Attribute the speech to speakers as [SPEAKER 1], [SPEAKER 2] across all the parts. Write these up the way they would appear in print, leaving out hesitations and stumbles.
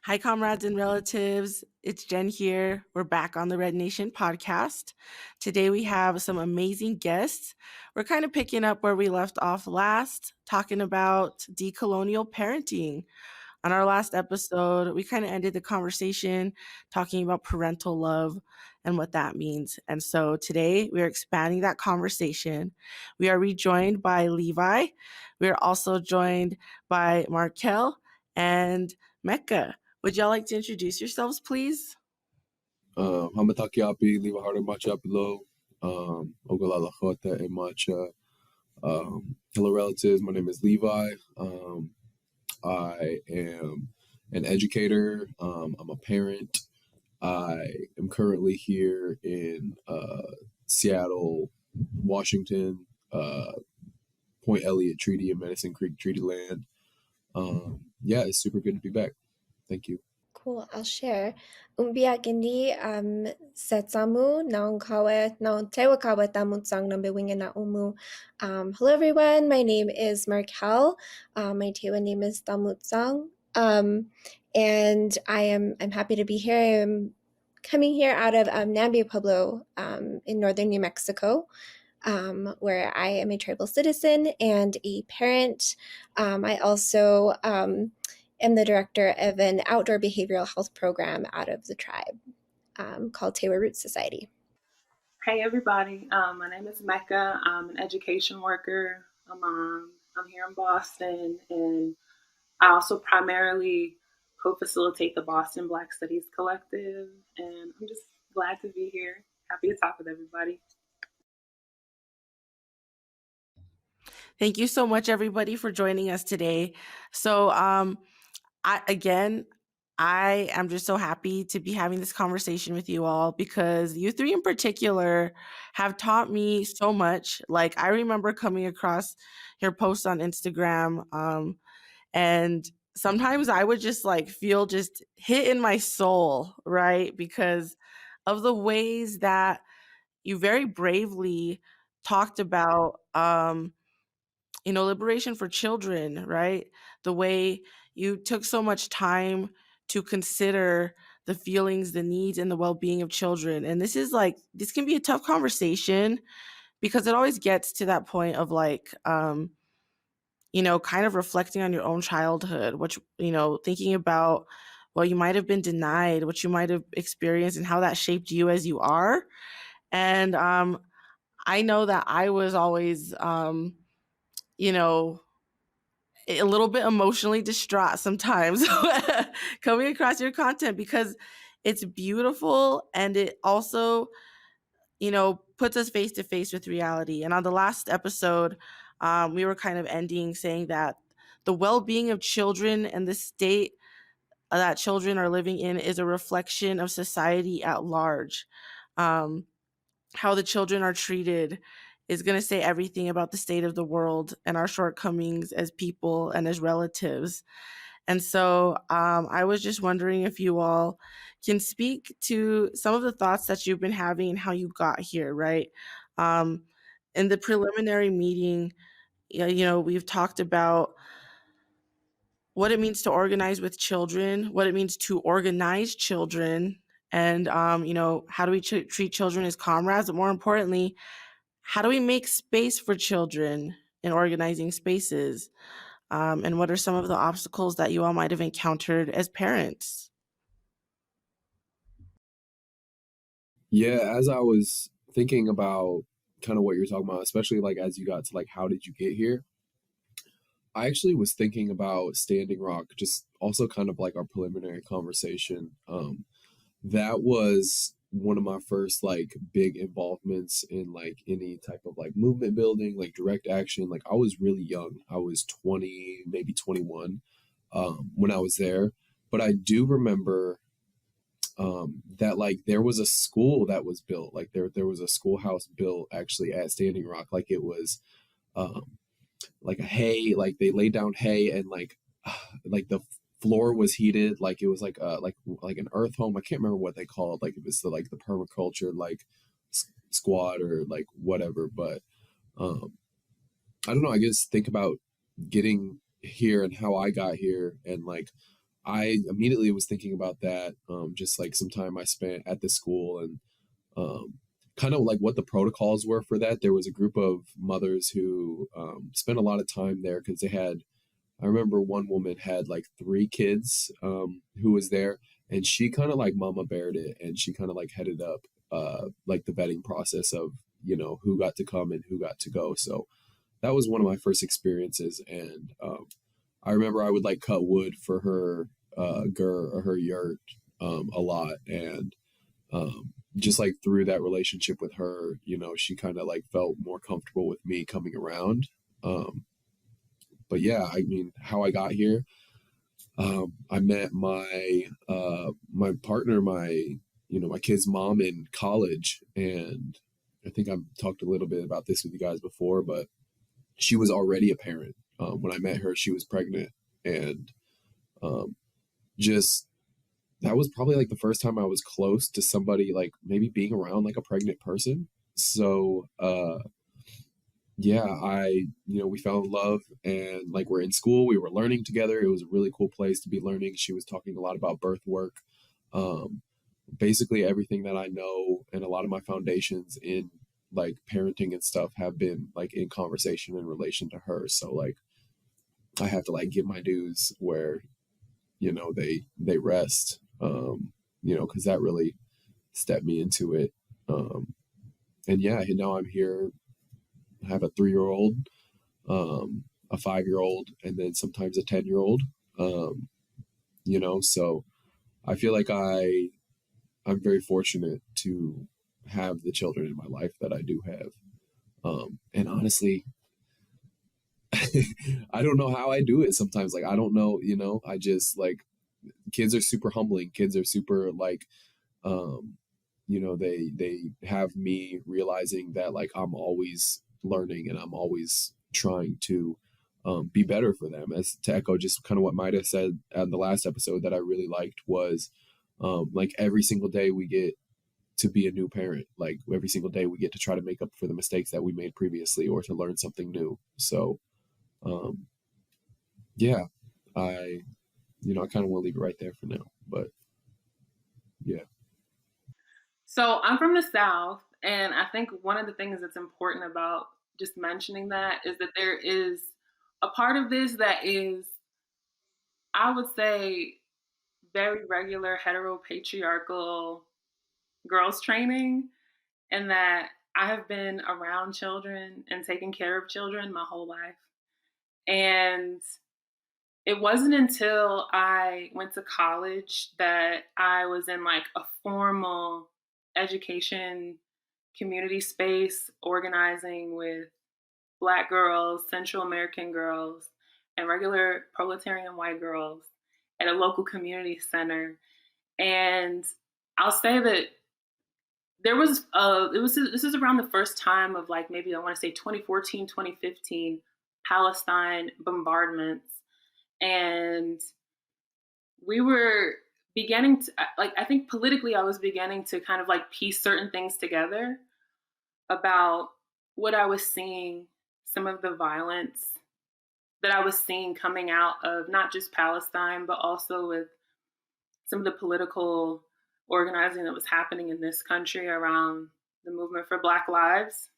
[SPEAKER 1] Hi, comrades and relatives. It's Jen here. We're back on the Red Nation podcast. Today we have some amazing guests. We're kind of picking up where we left off last, talking about decolonial parenting. On our last episode, we kind of ended the conversation talking about parental love and what that means. And so today we are expanding that conversation. We are rejoined by Levi. We are also joined by Marquel and Mekha. Would y'all like to introduce yourselves, please?
[SPEAKER 2] Hamatakiapi, Levi Harter, Machapilo, Ogala Lachota, and Macha. Hello, relatives. My name is Levi. I am an educator. I'm a parent. I am currently here in Seattle, Washington, Point Elliott Treaty and Medicine Creek Treaty Land. It's super good to be back. Thank you.
[SPEAKER 3] Cool, I'll share. Umbia gindi setsamu naong kawe naong tewa kawe tamutsang nambe winge na umu. Hello everyone, my name is Marquel. My tewa name is Tamutsang. And I'm happy to be here. I'm coming here out of Nambi Pueblo in northern New Mexico. Where I am a tribal citizen and a parent. I also am the director of an outdoor behavioral health program out of the tribe called Tewa Root Society.
[SPEAKER 4] Hey everybody, my name is Mekha. I'm an education worker, a mom. I'm here in Boston, and I also primarily co-facilitate the Boston Black Studies Collective, and I'm just glad to be here. Happy to talk with everybody.
[SPEAKER 1] Thank you so much, everybody, for joining us today. So, I am just so happy to be having this conversation with you all because you three in particular have taught me so much. Like, I remember coming across your posts on Instagram, and sometimes I would just feel just hit in my soul, right? Because of the ways that you very bravely talked about liberation for children, right? The way you took so much time to consider the feelings, the needs, and the well-being of children. And this can be a tough conversation because it always gets to that point of kind of reflecting on your own childhood, which, thinking about what you might have been denied, what you might have experienced, and how that shaped you as you are. And I know that I was always, a little bit emotionally distraught sometimes coming across your content because it's beautiful and it also, puts us face to face with reality. And on the last episode, we were kind of ending saying that the well-being of children and the state that children are living in is a reflection of society at large. How the children are treated is going to say everything about the state of the world and our shortcomings as people and as relatives. And so I was just wondering if you all can speak to some of the thoughts that you've been having and how you got here, right? In the preliminary meeting, we've talked about what it means to organize with children, what it means to organize children, and, how do we treat children as comrades? But more importantly, how do we make space for children in organizing spaces? And what are some of the obstacles that you all might have encountered as parents?
[SPEAKER 2] Yeah, as I was thinking about kind of what you're talking about, especially as you got to how did you get here? I actually was thinking about Standing Rock, just also kind of our preliminary conversation. That was one of my first big involvements in any type of movement building, direct action. I was really young. I was 20, maybe 21 when I was there. But I do remember that there was a school that was built. There was a schoolhouse built actually at Standing Rock. It was a hay, they laid down hay and the floor was heated, it was like an earth home. I can't remember what they called, it was the permaculture squad or whatever. But I don't know, I guess think about getting here and how I got here, and I immediately was thinking about that, just like some time I spent at the school and kind of like what the protocols were for that. There was a group of mothers who spent a lot of time there because they had, I remember one woman had like 3 kids who was there, and she kind of like mama bared it, and she kind of like headed up like the vetting process of, you know, who got to come and who got to go. So that was one of my first experiences. And I remember I would like cut wood for her gur or her yurt a lot. And just like through that relationship with her, you know, she kind of like felt more comfortable with me coming around. But yeah, I mean, how I got here, I met my my partner, my kid's mom in college, and I think I've talked a little bit about this with you guys before, but she was already a parent. When I met her, she was pregnant, and just that was probably like the first time I was close to somebody like maybe being around like a pregnant person. So yeah, we fell in love, and like we're in school, we were learning together. It was a really cool place to be learning. She was talking a lot about birth work. Basically everything that I know and a lot of my foundations in like parenting and stuff have been like in conversation in relation to her. So like I have to like give my dues where, you know, they rest, because that really stepped me into it. And yeah, now I'm here. I have a 3-year-old, a 5-year-old, and then sometimes a 10-year-old. So I feel like I'm very fortunate to have the children in my life that I do have. And honestly, I don't know how I do it sometimes. Like, I don't know, I just like, kids are super humbling. Kids are super like, they have me realizing that like I'm always learning and I'm always trying to be better for them. As to echo just kind of what Maida said in the last episode that I really liked was like every single day we get to be a new parent. Like every single day we get to try to make up for the mistakes that we made previously or to learn something new. So yeah, I kind of want to leave it right there for now, but yeah.
[SPEAKER 4] So I'm from the South, and I think one of the things that's important about just mentioning that is that there is a part of this that is, I would say, very regular heteropatriarchal girls training, and that I have been around children and taken care of children my whole life. And it wasn't until I went to college that I was in like a formal education community space organizing with Black girls, Central American girls, and regular proletarian white girls at a local community center. And I'll say that this is around the first time of like maybe I want to say 2014, 2015 Palestine bombardments. And we were beginning to, like, I think politically I was beginning to kind of like piece certain things together about what I was seeing, some of the violence that I was seeing coming out of not just Palestine, but also with some of the political organizing that was happening in this country around the movement for Black lives.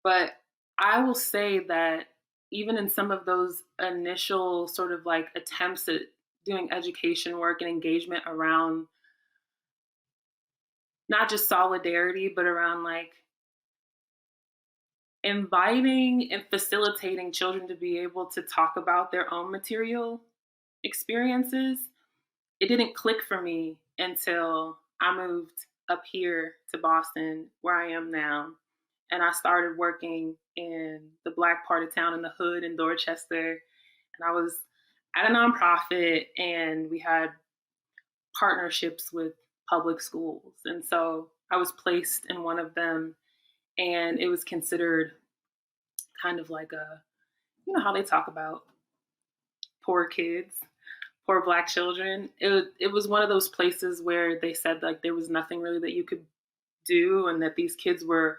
[SPEAKER 4] But I will say that even in some of those initial sort of like attempts at doing education work and engagement around not just solidarity, but around like inviting and facilitating children to be able to talk about their own material experiences, it didn't click for me until I moved up here to Boston, where I am now. And I started working in the Black part of town in the hood in Dorchester. And I was at a nonprofit, and we had partnerships with public schools. And so I was placed in one of them, and it was considered kind of like how they talk about poor kids, poor Black children. It was one of those places where they said like there was nothing really that you could do, and that these kids were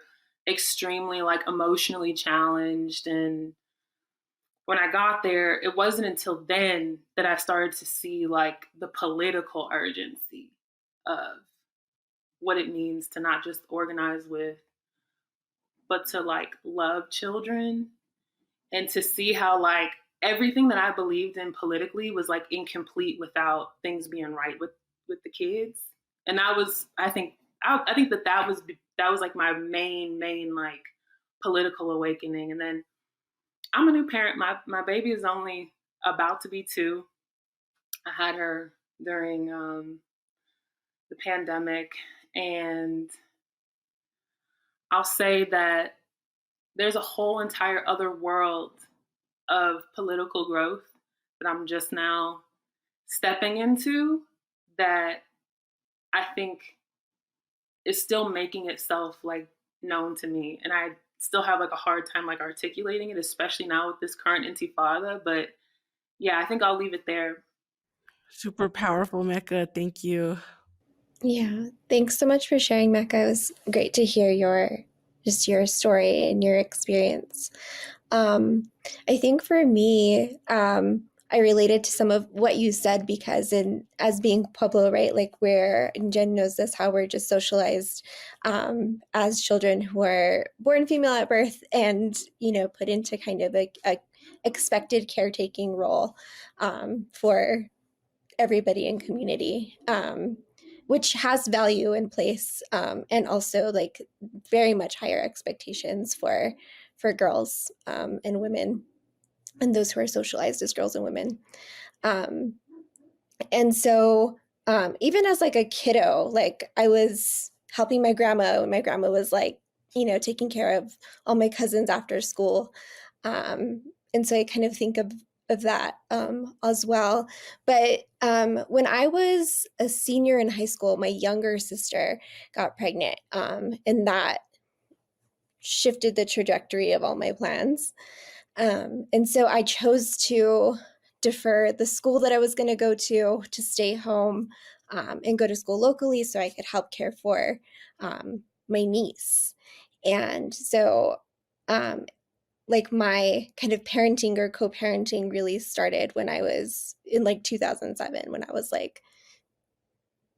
[SPEAKER 4] extremely like emotionally challenged and when I got there, it wasn't until then that I started to see like the political urgency of what it means to not just organize with, but to like love children, and to see how like everything that I believed in politically was like incomplete without things being right with the kids. And I think that was like my main like political awakening. And then I'm a new parent. My baby is only about to be 2. I had her during the pandemic, and I'll say that there's a whole entire other world of political growth that I'm just now stepping into, that I think is still making itself like known to me. And I still have like a hard time like articulating it, especially now with this current intifada. But yeah, I think I'll leave it there.
[SPEAKER 1] Super powerful, Mekha. Thank you.
[SPEAKER 3] Yeah, thanks so much for sharing, Mekha. It was great to hear your story and your experience. I think for me, I related to some of what you said because as being Pueblo, right, like and Jen knows this, how we're just socialized as children who are born female at birth and, put into kind of a expected caretaking role for everybody in community, which has value in place, and also like very much higher expectations for girls and women and those who are socialized as girls and women. And so even as like a kiddo, like I was helping my grandma when my grandma was like, taking care of all my cousins after school. And so I kind of think of that as well. But when I was a senior in high school, my younger sister got pregnant, and that shifted the trajectory of all my plans. And so I chose to defer the school that I was going to go to stay home and go to school locally so I could help care for my niece. And so like my kind of parenting or co-parenting really started when I was in like 2007, when I was like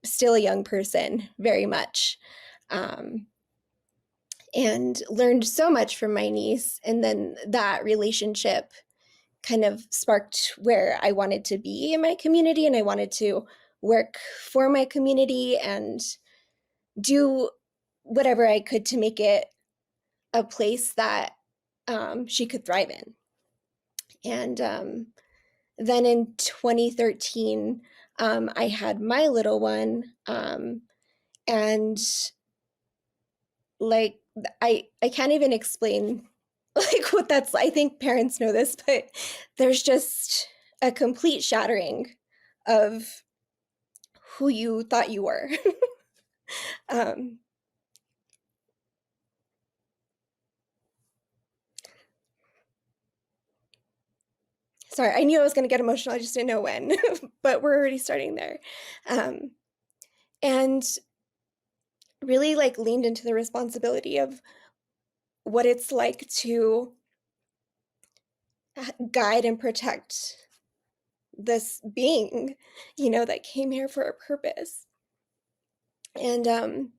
[SPEAKER 3] still a young person, very much. And learned so much from my niece. And then that relationship kind of sparked where I wanted to be in my community, and I wanted to work for my community and do whatever I could to make it a place that she could thrive in. And then in 2013, I had my little one, and like I can't even explain like what that's like. I think parents know this, but there's just a complete shattering of who you thought you were. Sorry, I knew I was going to get emotional. I just didn't know when, but we're already starting there. And really like leaned into the responsibility of what it's like to guide and protect this being, that came here for a purpose. And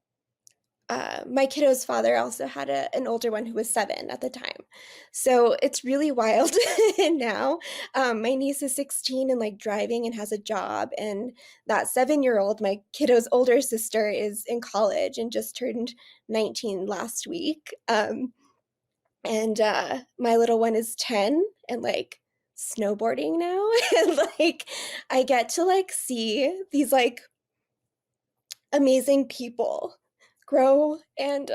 [SPEAKER 3] my kiddo's father also had an older one who was 7 at the time. So it's really wild now. My niece is 16 and like driving and has a job. And that 7-year-old, my kiddo's older sister, is in college and just turned 19 last week. And my little one is 10 and like snowboarding now. And like I get to like see these like amazing people grow and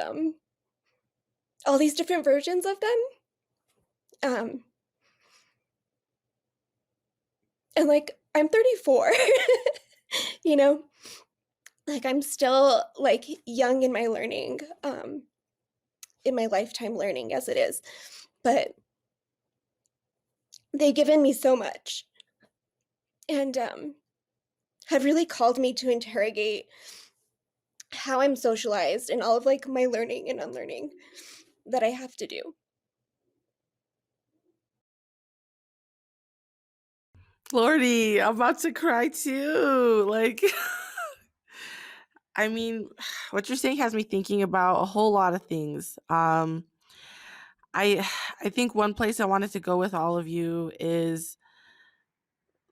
[SPEAKER 3] all these different versions of them. And like I'm 34, like I'm still like young in my learning, in my lifetime learning as it is, but they've given me so much and have really called me to interrogate how I'm socialized and all of like my learning and unlearning that I have to do.
[SPEAKER 1] Lordy, I'm about to cry too. Like, I mean, what you're saying has me thinking about a whole lot of things. I I think one place I wanted to go with all of you is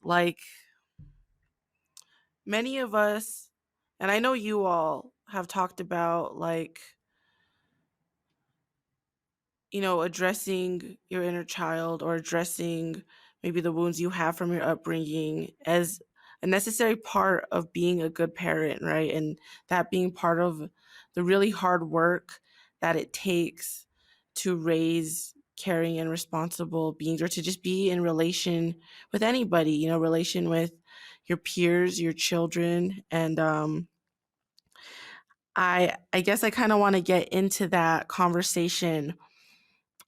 [SPEAKER 1] like many of us, and I know you all have talked about like, addressing your inner child or addressing maybe the wounds you have from your upbringing as a necessary part of being a good parent, right? And that being part of the really hard work that it takes to raise caring and responsible beings, or to just be in relation with anybody, relation with your peers, your children. And I guess I kind of want to get into that conversation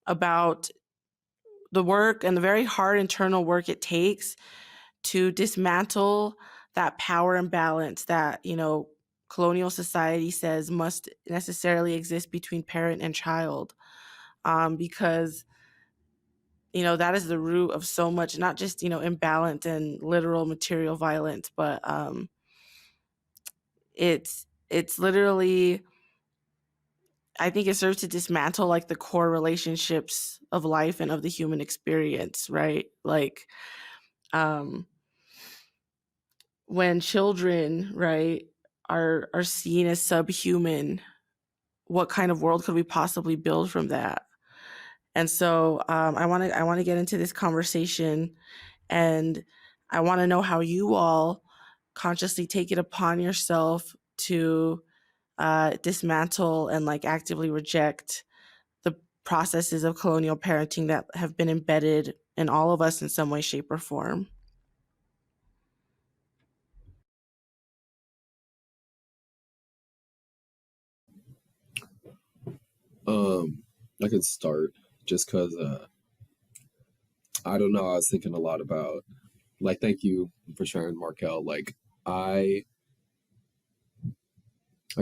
[SPEAKER 1] about the work and the very hard internal work it takes to dismantle that power imbalance that, colonial society says must necessarily exist between parent and child. Because, that is the root of so much, not just, imbalance and literal material violence, but it's literally, I think it serves to dismantle like the core relationships of life and of the human experience, right? Like, when children, right, are seen as subhuman, what kind of world could we possibly build from that? And so I want to get into this conversation, and I want to know how you all consciously take it upon yourself to dismantle and like actively reject the processes of colonial parenting that have been embedded in all of us in some way, shape, or form.
[SPEAKER 2] I could start just because I don't know. I was thinking a lot about like, thank you for sharing, Marquel. Like, I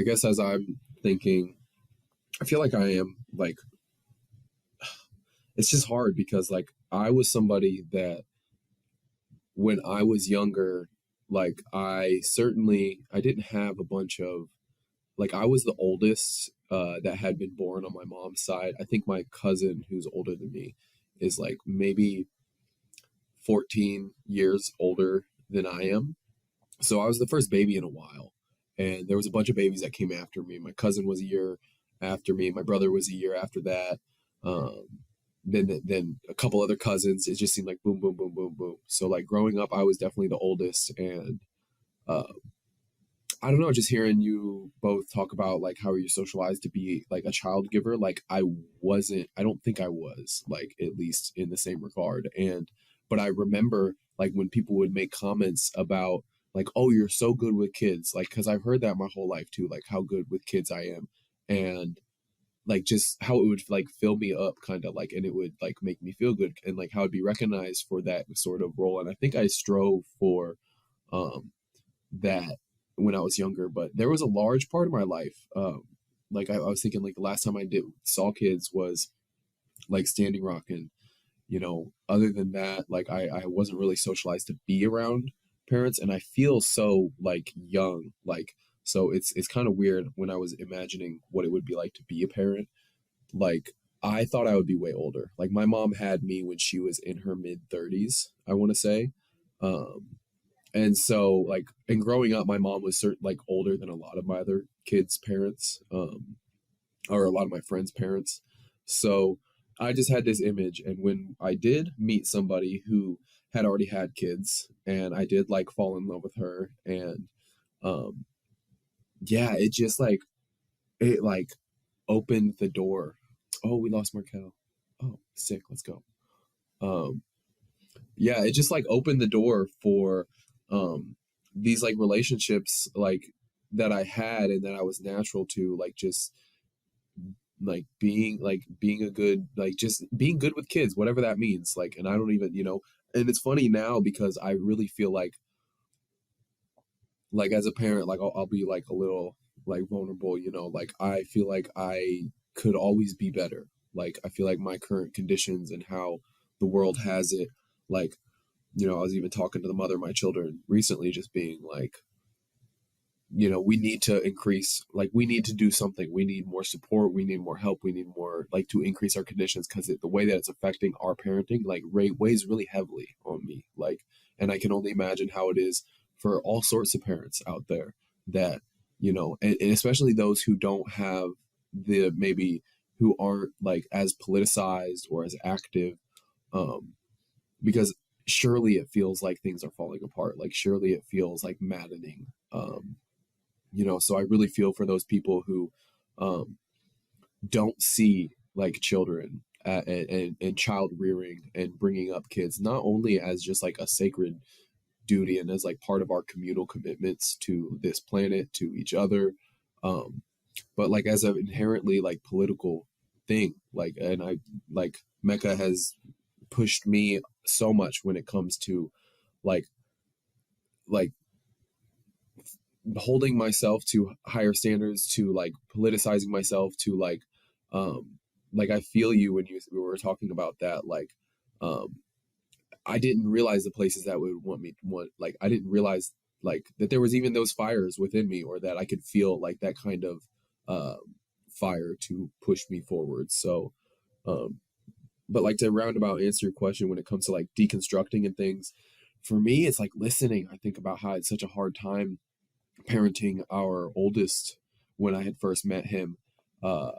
[SPEAKER 2] guess as I'm thinking, I feel like I am like, it's just hard because like I was somebody that when I was younger, like I didn't have a bunch of like I was the oldest that had been born on my mom's side. I think my cousin who's older than me is like maybe 14 years older than I am. So I was the first baby in a while. And there was a bunch of babies that came after me. My cousin was a year after me. My brother was a year after that. Um, then a couple other cousins. It just seemed like boom, boom, boom, boom, boom. So like growing up, I was definitely the oldest, and uh, I don't know, just hearing you both talk about like how you socialized to be like a child giver, like I don't think I was, like at least in the same regard. But I remember like when people would make comments about like, oh, you're so good with kids, like, because I've heard that my whole life too, like how good with kids I am. And like just how it would like fill me up kind of like, and it would like make me feel good, and like how I'd be recognized for that sort of role. And I think I strove for um that when I was younger, but there was a large part of my life. Like I was thinking, like the last time I did saw kids was like Standing Rock, and other than that, like I wasn't really socialized to be around parents, and I feel so like young, like so it's kind of weird when I was imagining what it would be like to be a parent. Like I thought I would be way older. Like my mom had me when she was in her mid 30s, I want to say. Um, and so like and growing up, my mom was like older than a lot of my other kids' parents, or a lot of my friends' parents. So I just had this image, and when I did meet somebody who had already had kids, and I did like fall in love with her, and um yeah, it just like it like opened the door. Oh, we lost Markel. Oh, sick, let's go. um yeah, it just like opened the door for these like relationships like that I had and that I was natural to, like just being a good, like just being good with kids, whatever that means. Like, and I don't even, and it's funny now because I really feel like as a parent, like I'll be like a little like vulnerable, like I feel like I could always be better. Like I feel like my current conditions and how the world has it, like I was even talking to the mother of my children recently, just being like, we need to increase, like, we need to do something. We need more support. We need more help. We need more, like, to increase our conditions, because the way that it's affecting our parenting, like, weighs really heavily on me. Like, and I can only imagine how it is for all sorts of parents out there that, and especially those who don't have maybe who aren't like as politicized or as active, because surely it feels like things are falling apart. Like, surely it feels like maddening. So I really feel for those people who don't see like children and child rearing and bringing up kids, not only as just like a sacred duty and as like part of our communal commitments to this planet, to each other, but like as an inherently like political thing. Like, and I like Mekha has pushed me so much when it comes to like holding myself to higher standards, to like politicizing myself, to like I feel you when we were talking about that. Like, I didn't realize the places that would want, like, I didn't realize like that there was even those fires within me, or that I could feel like that kind of fire to push me forward. So but like, to roundabout answer your question, when it comes to like deconstructing and things, for me it's like listening. I think about how it's such a hard time parenting our oldest. When I had first met him, I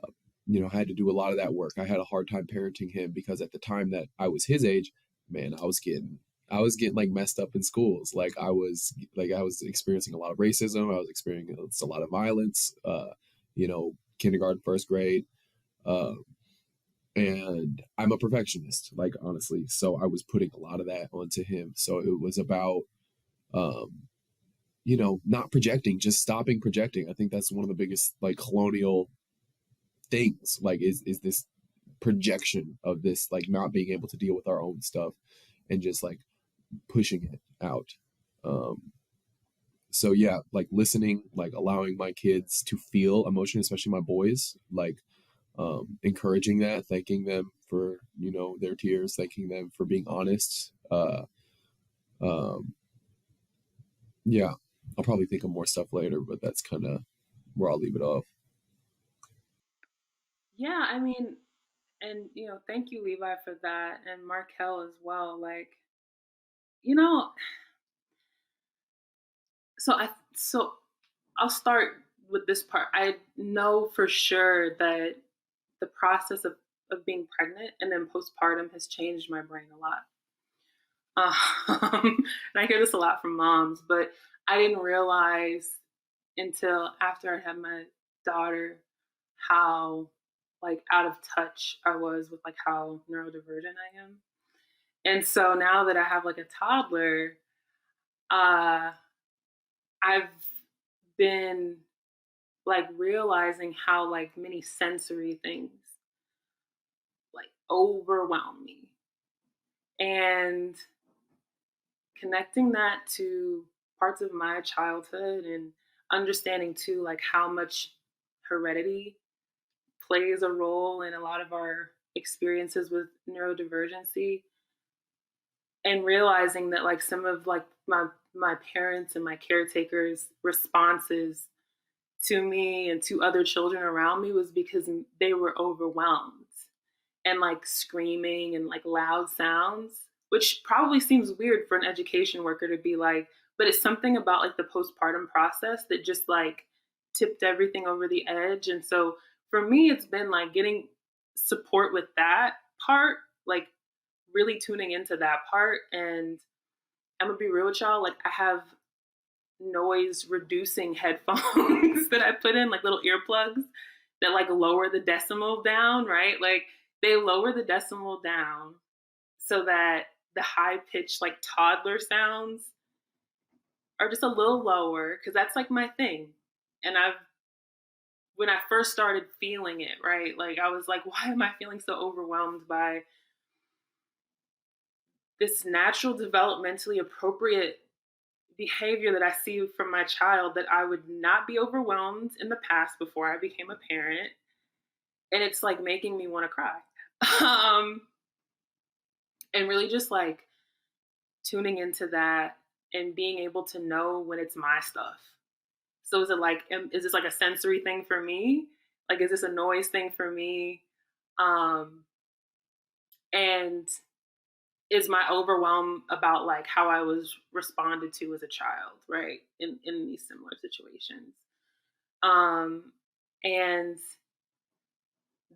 [SPEAKER 2] had to do a lot of that work. I had a hard time parenting him because at the time that I was his age, man, I was getting like messed up in schools. I was experiencing a lot of racism. I was experiencing a lot of violence, kindergarten, first grade. And I'm a perfectionist, like, honestly. So I was putting a lot of that onto him. So it was about, not projecting, just stopping projecting. I think that's one of the biggest like colonial things, like is this projection of this, like not being able to deal with our own stuff and just like pushing it out. So yeah, like listening, like allowing my kids to feel emotion, especially my boys, like encouraging that, thanking them for, their tears, thanking them for being honest. Yeah, I'll probably think of more stuff later, but that's kind of where I'll leave it off.
[SPEAKER 4] Yeah, I mean, and thank you, Levi, for that, and Marquel as well. Like, you know, so I'll start with this part. I know for sure that the process of being pregnant and then postpartum has changed my brain a lot. And I hear this a lot from moms, but I didn't realize until after I had my daughter how like out of touch I was with like how neurodivergent I am. And so now that I have like a toddler, I've been like realizing how like many sensory things like overwhelm me, and connecting that to parts of my childhood and understanding too like how much heredity plays a role in a lot of our experiences with neurodivergency, and realizing that like some of like my parents and my caretakers responses to me and to other children around me was because they were overwhelmed and like screaming and like loud sounds, which probably seems weird for an education worker to be like, but it's something about like the postpartum process that just like tipped everything over the edge. And so for me, it's been like getting support with that part, like really tuning into that part. And I'm gonna be real with y'all, like I have noise reducing headphones that I put in, like little earplugs that like lower the decibel down, right? Like they lower the decibel down so that the high pitched like toddler sounds are just a little lower, because that's like my thing. And when I first started feeling it, right, like I was like, why am I feeling so overwhelmed by this natural developmentally appropriate behavior that I see from my child that I would not be overwhelmed in the past before I became a parent. And it's like making me want to cry. And really just like tuning into that and being able to know when it's my stuff. So is this like a sensory thing for me? Like, is this a noise thing for me? And is my overwhelm about like how I was responded to as a child, right? In these similar situations. And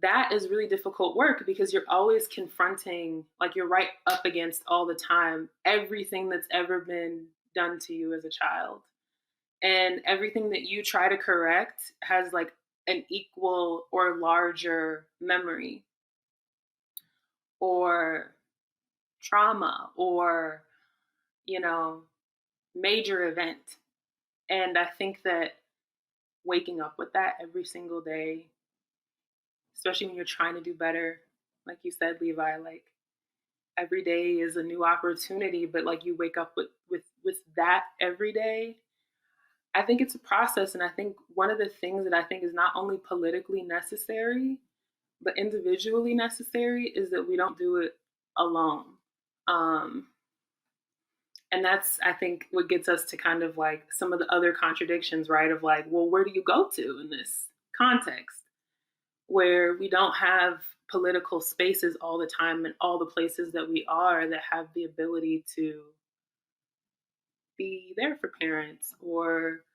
[SPEAKER 4] that is really difficult work because you're always confronting, like you're right up against all the time, everything that's ever been done to you as a child. And everything that you try to correct has like an equal or larger memory or trauma or, major event. And I think that waking up with that every single day, especially when you're trying to do better, like you said, Levi, like every day is a new opportunity, but like you wake up with that every day. I think it's a process. And I think one of the things that I think is not only politically necessary, but individually necessary is that we don't do it alone. And that's, I think, what gets us to kind of like some of the other contradictions, right? Of like, well, where do you go to in this context where we don't have political spaces all the time and all the places that we are that have the ability to be there for parents, or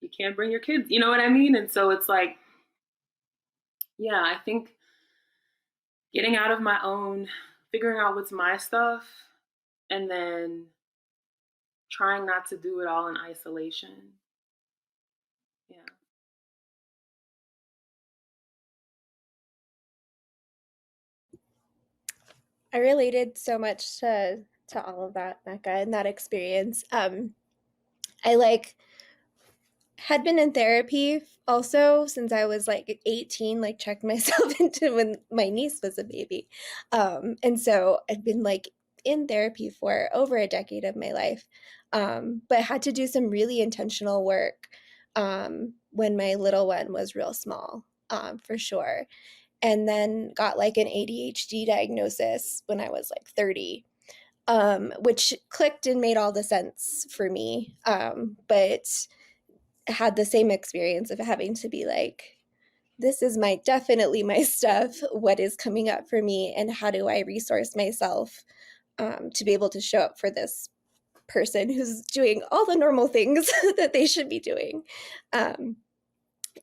[SPEAKER 4] you can't bring your kids, you know what I mean? And so it's like, yeah, I think getting out of my own, figuring out what's my stuff, and then trying not to do it all in isolation. Yeah.
[SPEAKER 3] I related so much to all of that, Mekha, and that experience. I like had been in therapy also since I was like 18, like checked myself into when my niece was a baby. And so I'd been like in therapy for over a decade of my life, but had to do some really intentional work when my little one was real small, for sure. And then got like an ADHD diagnosis when I was like 30, which clicked and made all the sense for me. But had the same experience of having to be like, this is definitely my stuff. What is coming up for me, and how do I resource myself to be able to show up for this person who's doing all the normal things that they should be doing.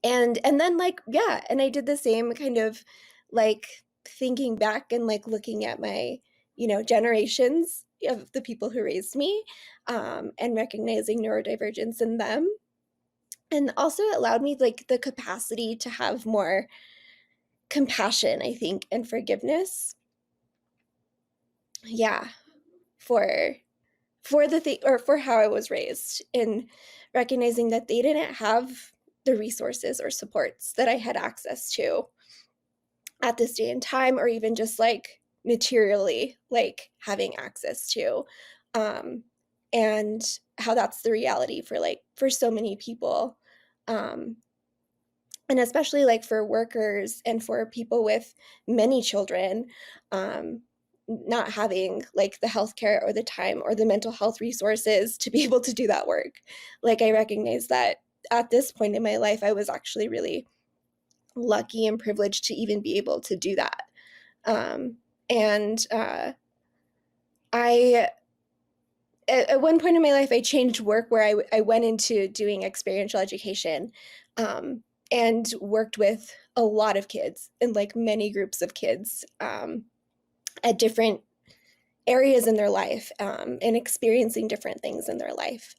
[SPEAKER 3] And then like, yeah, and I did the same kind of like thinking back and like looking at my, generations of the people who raised me, and recognizing neurodivergence in them. And also it allowed me like the capacity to have more compassion, I think, and forgiveness. Yeah, for the thing, or for how I was raised, in recognizing that they didn't have the resources or supports that I had access to at this day and time, or even just like materially like having access to, and how that's the reality for so many people, and especially like for workers and for people with many children, not having like the healthcare or the time or the mental health resources to be able to do that work. Like I recognize that at this point in my life, I was actually really lucky and privileged to even be able to do that. And I, at one point in my life, I changed work where I went into doing experiential education, and worked with a lot of kids and like many groups of kids, at different areas in their life, and experiencing different things in their life.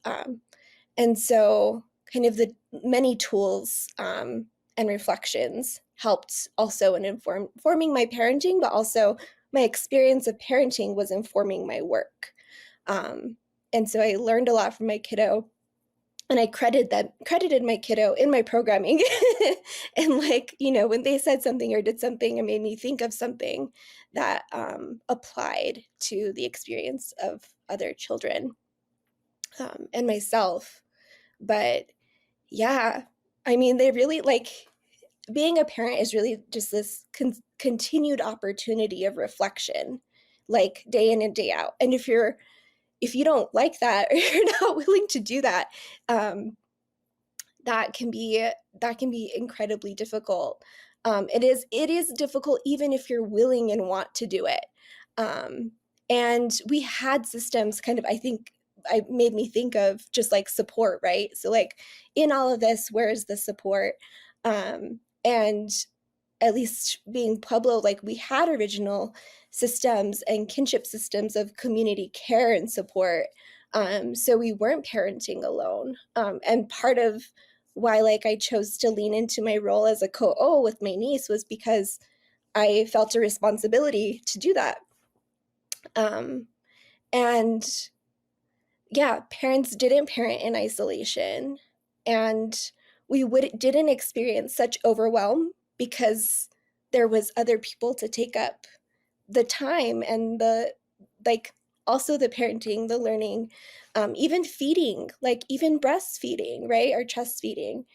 [SPEAKER 3] And so kind of the many tools, and reflections helped also in informing my parenting, but also my experience of parenting was informing my work. And so I learned a lot from my kiddo, and I credited my kiddo in my programming. And like, when they said something or did something, it made me think of something that applied to the experience of other children, and myself. But yeah, I mean, they really like, being a parent is really just this continued opportunity of reflection, like day in and day out. And if you're if you don't like that or you're not willing to do that, that can be incredibly difficult. It is difficult even if you're willing and want to do it. And we had systems kind of, I think, I made me think of just like support, right? So like in all of this, where is the support? And at least being Pueblo, like we had original systems and kinship systems of community care and support. So we weren't parenting alone. And part of why like I chose to lean into my role as a co-O with my niece was because I felt a responsibility to do that. And yeah, parents didn't parent in isolation, and we didn't experience such overwhelm because there was other people to take up the time and the like, also the parenting, the learning, even feeding, like even breastfeeding, right, or chest feeding.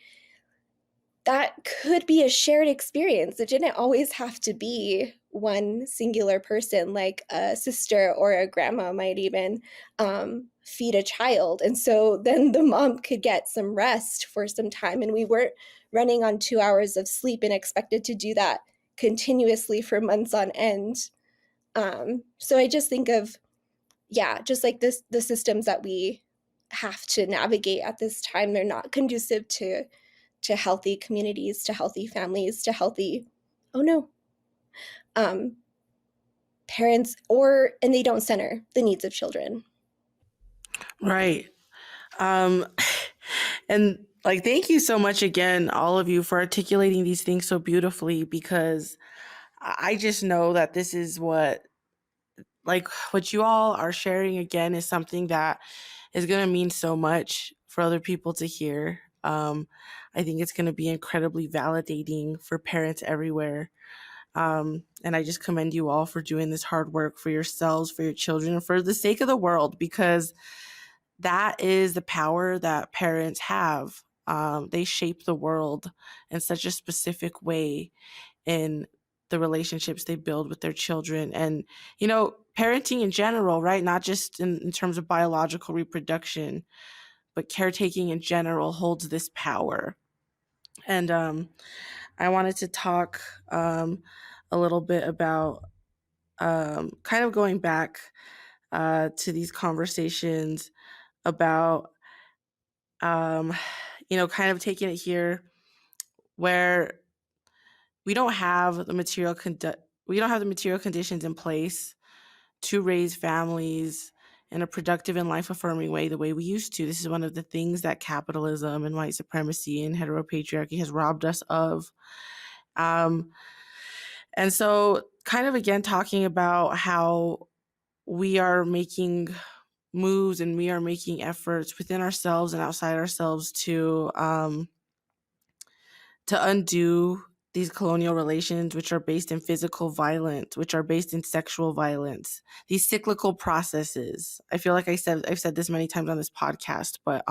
[SPEAKER 3] That could be a shared experience. It didn't always have to be one singular person, like a sister or a grandma might even feed a child. And so then the mom could get some rest for some time. And we weren't running on 2 hours of sleep and expected to do that continuously for months on end. So I just think of, yeah, just like the systems that we have to navigate at this time, they're not conducive to healthy communities, to healthy families, to healthy, parents, and they don't center the needs of children.
[SPEAKER 1] Right. And like, thank you so much again, all of you, for articulating these things so beautifully, because I just know that this is what you all are sharing again is something that is going to mean so much for other people to hear. I think it's going to be incredibly validating for parents everywhere. And I just commend you all for doing this hard work for yourselves, for your children, and for the sake of the world, because that is the power that parents have. They shape the world in such a specific way in the relationships they build with their children. And, parenting in general, right? Not just in terms of biological reproduction, but caretaking in general holds this power. And I wanted to talk a little bit about kind of going back to these conversations about, kind of taking it here where we don't have the material conditions in place to raise families in a productive and life-affirming way the way we used to. This is one of the things that capitalism and white supremacy and heteropatriarchy has robbed us of. And so kind of again talking about how we are making moves and we are making efforts within ourselves and outside ourselves to undo these colonial relations, which are based in physical violence, which are based in sexual violence, these cyclical processes. I feel like I've said this many times on this podcast, but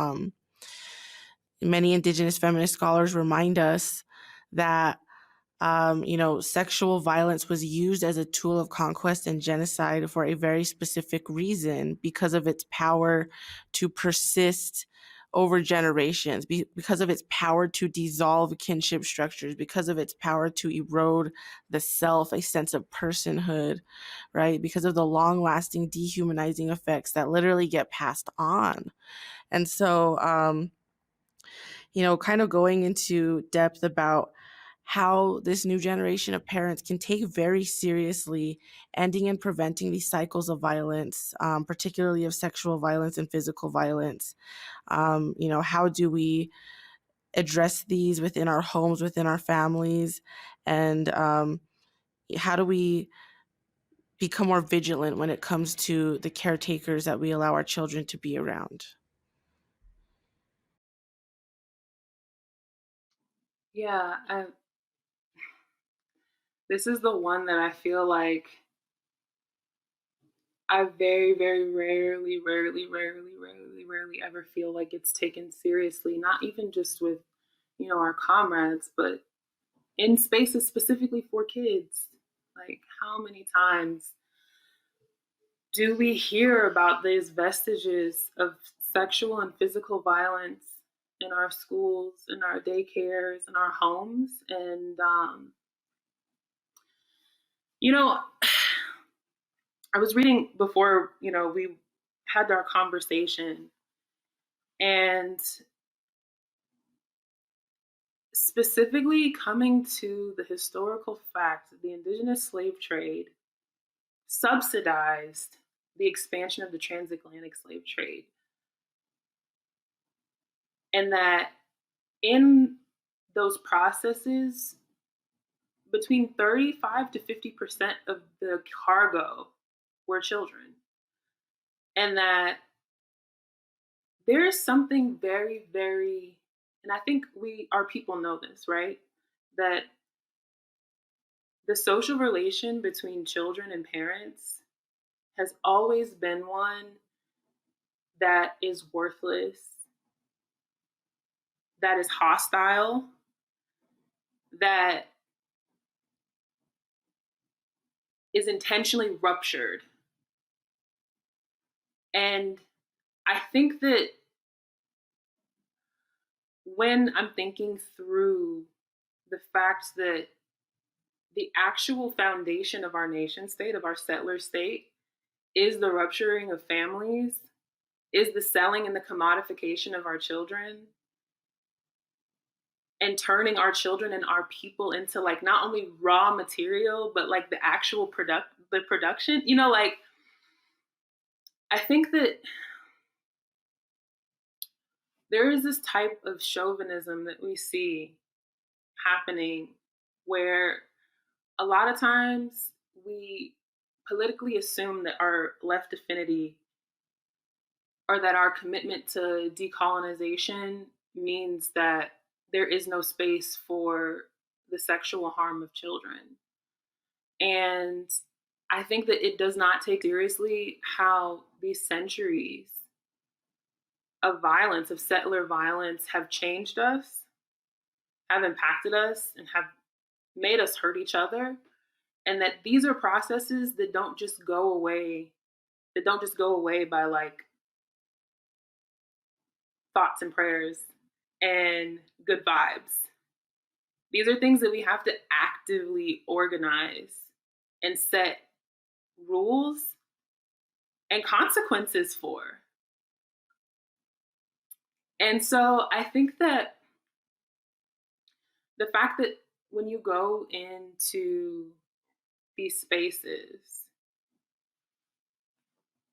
[SPEAKER 1] many Indigenous feminist scholars remind us that sexual violence was used as a tool of conquest and genocide for a very specific reason, because of its power to persist over generations, because of its power to dissolve kinship structures, because of its power to erode the self, a sense of personhood, right? Because of the long-lasting dehumanizing effects that literally get passed on. And so, kind of going into depth about how this new generation of parents can take very seriously ending and preventing these cycles of violence, particularly of sexual violence and physical violence. How do we address these within our homes, within our families, and how do we become more vigilant when it comes to the caretakers that we allow our children to be around?
[SPEAKER 4] Yeah, this is the one that I feel like I very, very rarely ever feel like it's taken seriously, not even just with, our comrades, but in spaces specifically for kids. Like, how many times do we hear about these vestiges of sexual and physical violence in our schools, in our daycares, in our homes? And, you know, I was reading before, we had our conversation, and specifically coming to the historical fact that the indigenous slave trade subsidized the expansion of the transatlantic slave trade. And that in those processes, between 35 to 50% of the cargo were children. And that there is something very, very, and I think our people know this, right? That the social relation between children and parents has always been one that is worthless, that is hostile, that is intentionally ruptured. And I think that when I'm thinking through the fact that the actual foundation of our nation state, of our settler state, is the rupturing of families, is the selling and the commodification of our children, and turning our children and our people into like not only raw material, but like the actual production. I think that there is this type of chauvinism that we see happening where a lot of times we politically assume that our left affinity or that our commitment to decolonization means that there is no space for the sexual harm of children. And I think that it does not take seriously how these centuries of violence, of settler violence, have changed us, have impacted us, and have made us hurt each other. And that these are processes that don't just go away, by like thoughts and prayers and good vibes. These are things that we have to actively organize and set rules and consequences for. And so I think that the fact that when you go into these spaces,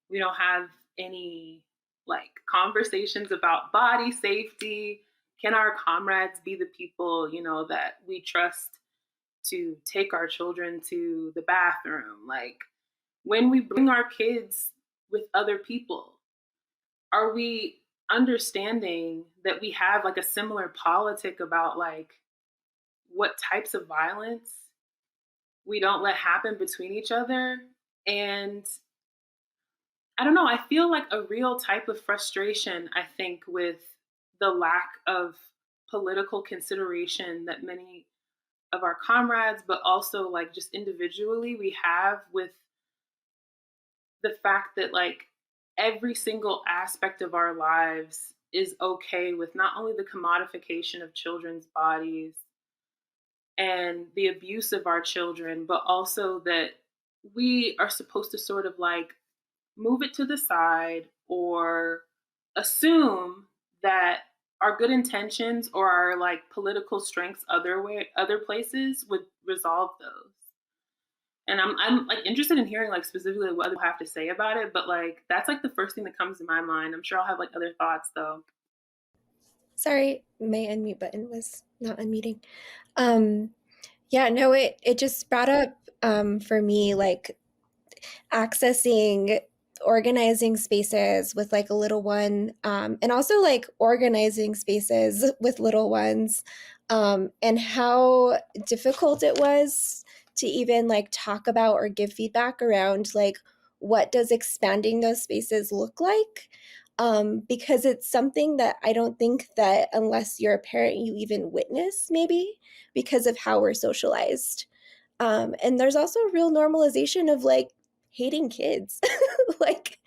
[SPEAKER 4] we don't have any like conversations about body safety. Can our comrades be the people, that we trust to take our children to the bathroom? Like when we bring our kids with other people, are we understanding that we have like a similar politic about like what types of violence we don't let happen between each other? And I don't know, I feel like a real type of frustration, I think, with the lack of political consideration that many of our comrades, but also like just individually we have with the fact that like every single aspect of our lives is okay with not only the commodification of children's bodies and the abuse of our children, but also that we are supposed to sort of like move it to the side or assume that our good intentions or our like political strengths other places would resolve those. And I'm like interested in hearing like specifically what other people have to say about it, but like that's like the first thing that comes to my mind. I'm sure I'll have like other thoughts though.
[SPEAKER 3] Sorry, my unmute button was not unmuting. Yeah, no, it just brought up for me like accessing organizing spaces with like a little one, and also like organizing spaces with little ones, and how difficult it was to even like talk about or give feedback around like what does expanding those spaces look like, because it's something that I don't think that unless you're a parent you even witness, maybe because of how we're socialized. And there's also a real normalization of like hating kids. Like,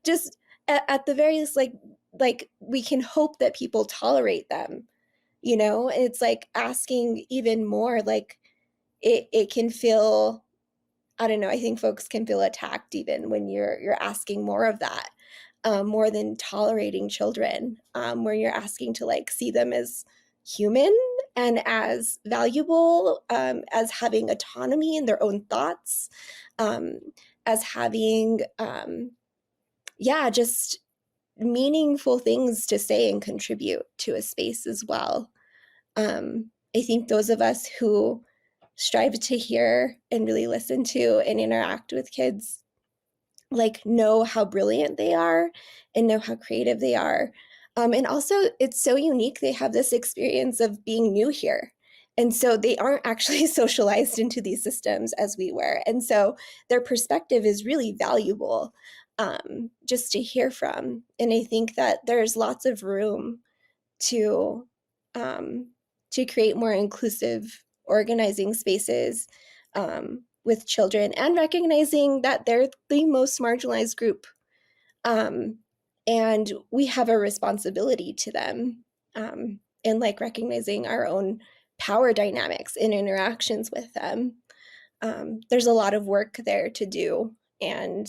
[SPEAKER 3] just at the very least, like we can hope that people tolerate them, you know. It's like asking even more, like it can feel, I don't know, I think folks can feel attacked even when you're asking more of that, more than tolerating children, where you're asking to like see them as human and as valuable, as having autonomy in their own thoughts, as having, just meaningful things to say and contribute to a space as well. I think those of us who strive to hear and really listen to and interact with kids, like, know how brilliant they are and know how creative they are. And also, it's so unique. They have this experience of being new here. And so they aren't actually socialized into these systems as we were. And so their perspective is really valuable, just to hear from. And I think that there's lots of room to um, to create more inclusive organizing spaces, with children, and recognizing that they're the most marginalized group, and we have a responsibility to them, and like recognizing our own power dynamics in interactions with them. There's a lot of work there to do, and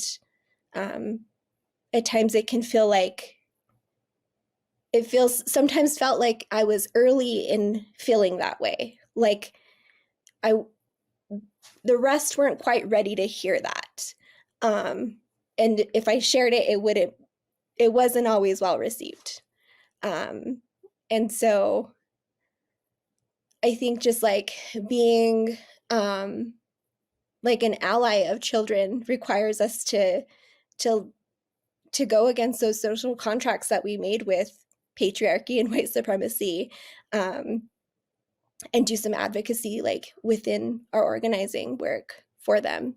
[SPEAKER 3] at times it can feel like sometimes felt like I was early in feeling that way. Like the rest weren't quite ready to hear that. And if I shared it, it wasn't always well received. And so I think just like being, like an ally of children requires us to go against those social contracts that we made with patriarchy and white supremacy, and do some advocacy like within our organizing work for them.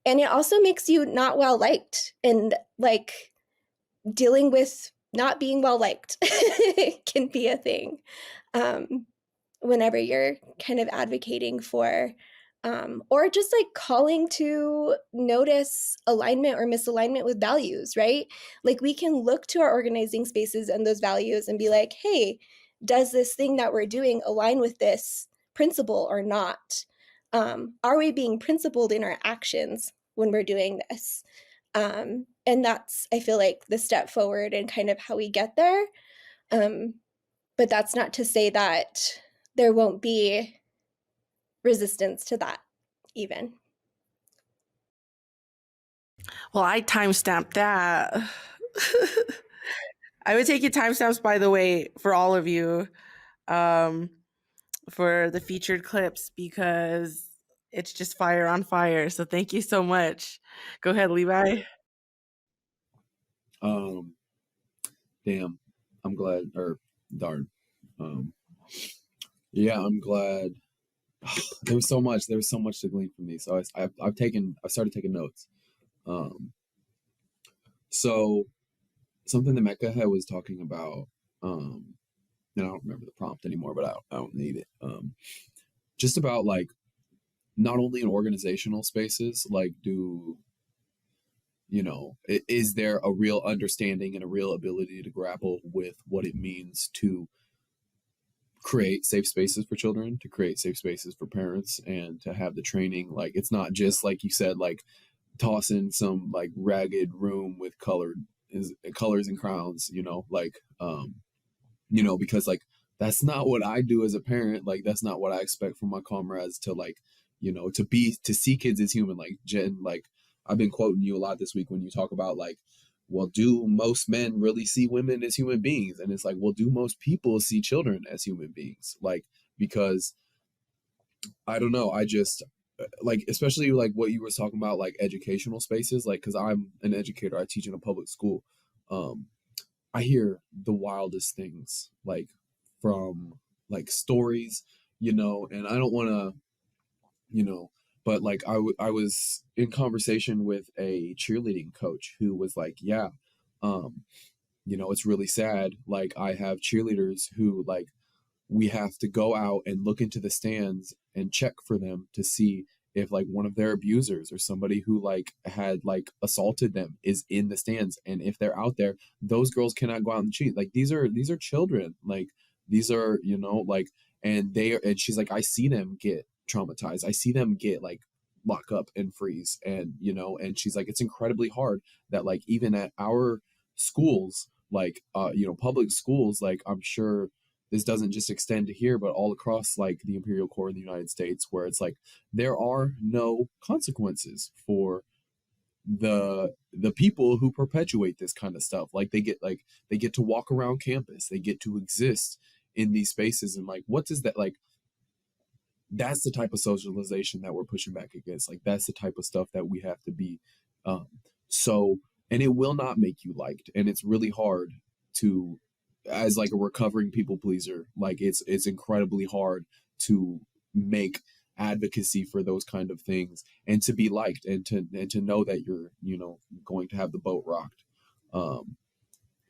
[SPEAKER 3] And it also makes you not well liked, and like dealing with not being well liked can be a thing, whenever you're kind of advocating for, or just like calling to notice alignment or misalignment with values, right? Like we can look to our organizing spaces and those values and be like, hey, does this thing that we're doing align with this principle or not? Are we being principled in our actions when we're doing this? And that's, I feel like, the step forward and kind of how we get there. But that's not to say that there won't be resistance to that even.
[SPEAKER 1] Well, I timestamped that. I would take your timestamps, by the way, for all of you, for the featured clips, because it's just fire on fire. So thank you so much. Go ahead, Levi.
[SPEAKER 2] Damn, I'm glad, or darn. Yeah, I'm glad. There was so much to glean from these. So I started taking notes. So something that Mekha was talking about, and I don't remember the prompt anymore, but I don't need it. Just about like, not only in organizational spaces, like is there a real understanding and a real ability to grapple with what it means to create safe spaces for children, to create safe spaces for parents, and to have the training. Like, it's not just, like you said, like toss in some like ragged room with colors and crowns, because like that's not what I do as a parent. Like, that's not what I expect from my comrades to, like, to see kids as human. Like, Jen, like, I've been quoting you a lot this week when you talk about, like, well, do most men really see women as human beings? And it's like, well, do most people see children as human beings? Like, because I don't know, I just, like, especially like what you were talking about, like educational spaces, like, because I'm an educator, I teach in a public school. I hear the wildest things, like, from like stories, and I don't want to, but like I was in conversation with a cheerleading coach who was like, yeah, it's really sad. Like, I have cheerleaders who, like, we have to go out and look into the stands and check for them to see if like one of their abusers or somebody who like had like assaulted them is in the stands, and if they're out there, those girls cannot go out and cheat. Like these are children, like these are, you know, like, and they are, and she's like, I see them get traumatized, I see them get like lock up and freeze, and you know, and she's like, it's incredibly hard that like even at our schools, like you know, public schools, like I'm sure this doesn't just extend to here, but all across like the Imperial Core in the United States, where it's like there are no consequences for the people who perpetuate this kind of stuff. Like they get to walk around campus, they get to exist in these spaces, and like what does that like? That's the type of socialization that we're pushing back against. Like that's the type of stuff that we have to be. So, and it will not make you liked, and it's really hard to, as like a recovering people pleaser, like it's incredibly hard to make advocacy for those kind of things and to be liked, and to know that you're, you know, going to have the boat rocked.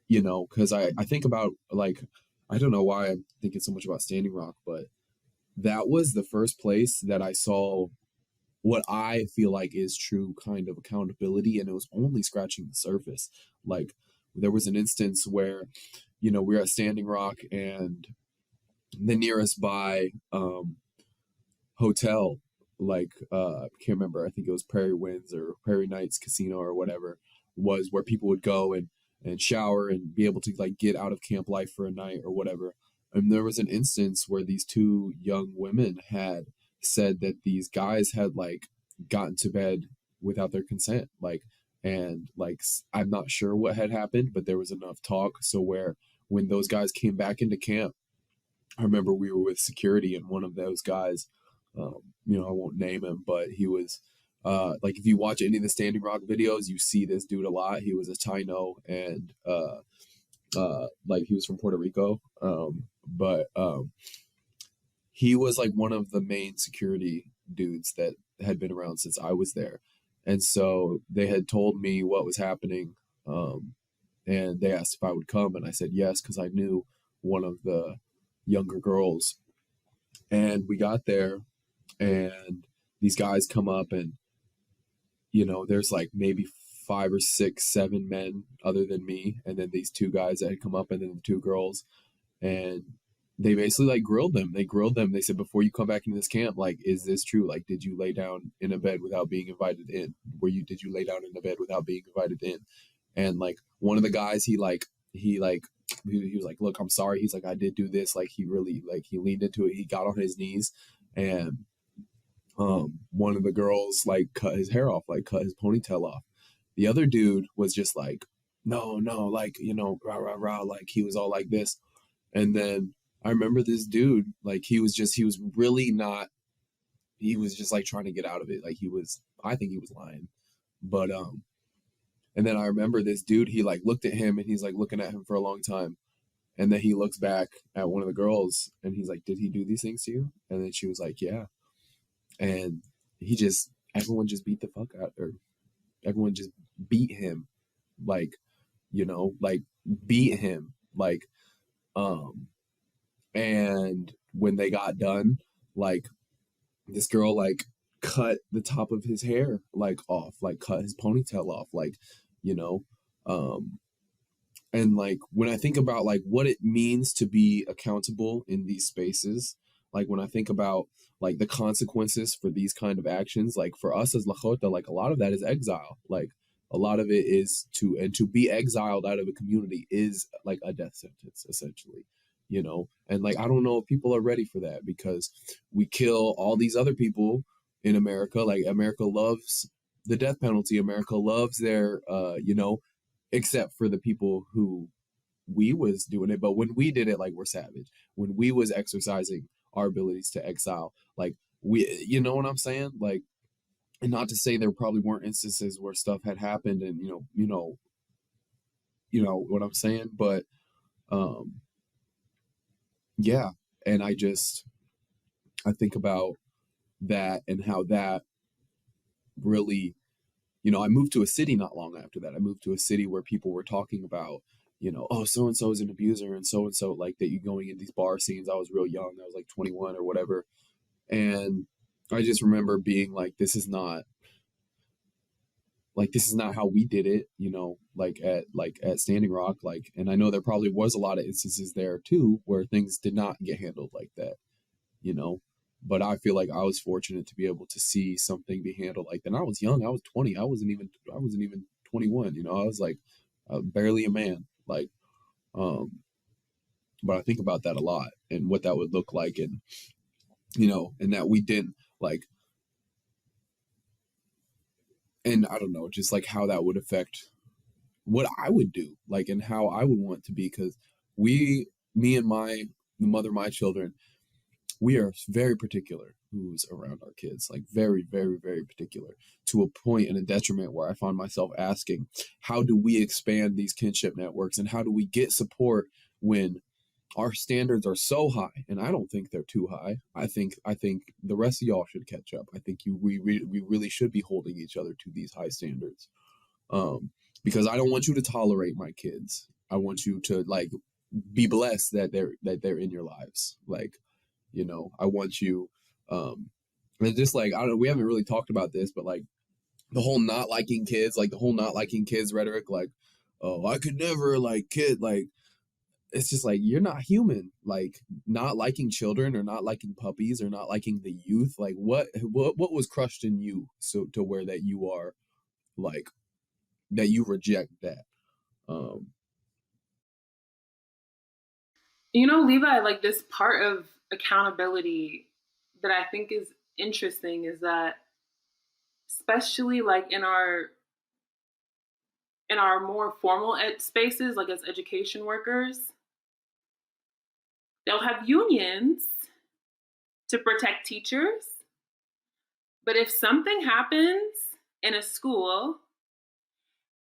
[SPEAKER 2] You know, because I think about like, I don't know why I'm thinking so much about Standing Rock, but that was the first place that I saw what I feel like is true kind of accountability, and it was only scratching the surface. Like there was an instance where, you know, we were at Standing Rock, and the nearest by hotel, like I can't remember, I think it was Prairie Winds or Prairie Nights Casino or whatever, was where people would go and shower and be able to like get out of camp life for a night or whatever. And there was an instance where these two young women had said that these guys had like gotten to bed without their consent, like, and like I'm not sure what had happened, but there was enough talk so where when those guys came back into camp, I remember we were with security, and one of those guys, you know, I won't name him, but he was like, if you watch any of the Standing Rock videos, you see this dude a lot. He was a Taino, and like he was from Puerto Rico, but he was like one of the main security dudes that had been around since I was there. And so they had told me what was happening, and they asked if I would come, and I said yes, because I knew one of the younger girls. And we got there, and these guys come up, and you know, there's like maybe 5 or 6, 7 men other than me, and then these two guys that had come up, and then the two girls, and they basically like grilled them. They grilled them. They said, before you come back into this camp, like, is this true? Like, did you lay down in a bed without being invited in? Did you lay down in a bed without being invited in? And like one of the guys, he was like, look, I'm sorry. He's like, I did do this. Like he really, like he leaned into it. He got on his knees, and one of the girls like cut his hair off, like cut his ponytail off. The other dude was just like, no, like, you know, rah, rah, rah. Like he was all like this. And then I remember this dude, like he was just like trying to get out of it. Like I think he was lying. But, and then I remember this dude, he like looked at him, and he's like looking at him for a long time. And then he looks back at one of the girls, and he's like, did he do these things to you? And then she was like, yeah. And everyone just beat the fuck out, or everyone just beat him, like, you know, like beat him, like, and when they got done, like this girl like cut the top of his hair like off, like cut his ponytail off, like, you know, and like when I think about like what it means to be accountable in these spaces, like when I think about like the consequences for these kind of actions, like for us as Lakota, like a lot of that is exile. Like a lot of it is to be exiled out of a community is like a death sentence, essentially, you know? And like, I don't know if people are ready for that, because we kill all these other people in America. Like America loves the death penalty. America loves their, you know, except for the people who we was doing it. But when we did it, like we're savage. When we was exercising our abilities to exile, like you know what I'm saying? Like, and not to say there probably weren't instances where stuff had happened, and you know what I'm saying, but yeah. And I think about that and how that really, you know, I moved to a city not long after that. I moved to a city where people were talking about, you know, oh, so-and-so is an abuser, and so-and-so, like that you going in these bar scenes. I was real young. I was like 21 or whatever. And I just remember being like, this is not how we did it, at Standing Rock. And I know there probably was a lot of instances there too where things did not get handled like that, you know. But I feel like I was fortunate to be able to see something be handled like that. And I was young. I was 20. I wasn't even 21, you know. I was like barely a man. But I think about that a lot and what that would look like, and and that we didn't and I don't know, just like how that would affect what I would do, and how I would want to be, because me and the mother of my children, we are very particular who's around our kids, very, very, very particular, to a point and a detriment where I find myself asking, how do we expand these kinship networks, and how do we get support when our standards are so high? And I don't think they're too high. I think the rest of y'all should catch up. I think we really should be holding each other to these high standards, because I don't want you to tolerate my kids. I want you to be blessed that they're in your lives. I want you, and just I don't know, we haven't really talked about this, but the whole not liking kids, rhetoric, oh, I could never kid, it's just you're not human. Not liking children, or not liking puppies, or not liking the youth, what was crushed in you so to where that you are that you reject that.
[SPEAKER 4] Levi, this part of accountability that I think is interesting is that, especially in our more formal spaces, as education workers, they'll have unions to protect teachers. But if something happens in a school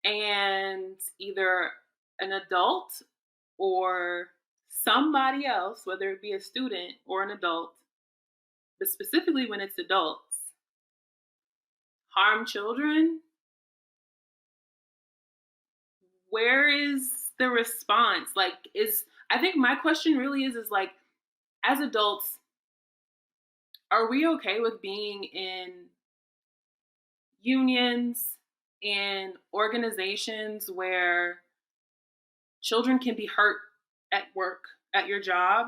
[SPEAKER 4] and either an adult or somebody else, whether it be a student or an adult, but specifically when it's adults, harm children, where is the response? I think my question really is as adults, are we okay with being in unions and organizations where children can be hurt at work, at your job,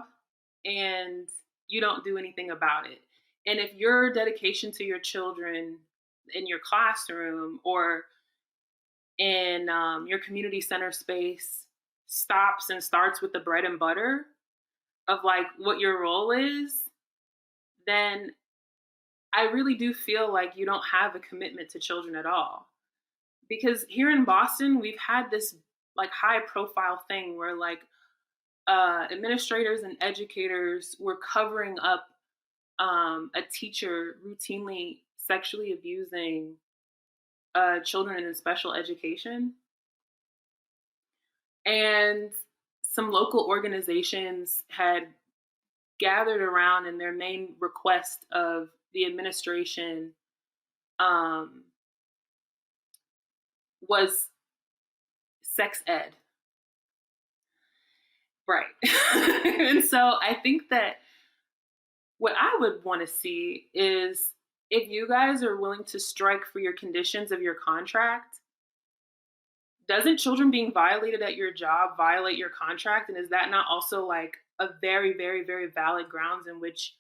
[SPEAKER 4] and you don't do anything about it? And if your dedication to your children in your classroom or in your community center space stops and starts with the bread and butter of what your role is, then I really do feel like you don't have a commitment to children at all. Because here in Boston, we've had this high profile thing where administrators and educators were covering up a teacher routinely sexually abusing children in special education. And some local organizations had gathered around, and their main request of the administration was sex ed. Right. And so I think that what I would want to see is, if you guys are willing to strike for your conditions of your contract, doesn't children being violated at your job violate your contract? And is that not also a very, very, very valid grounds in which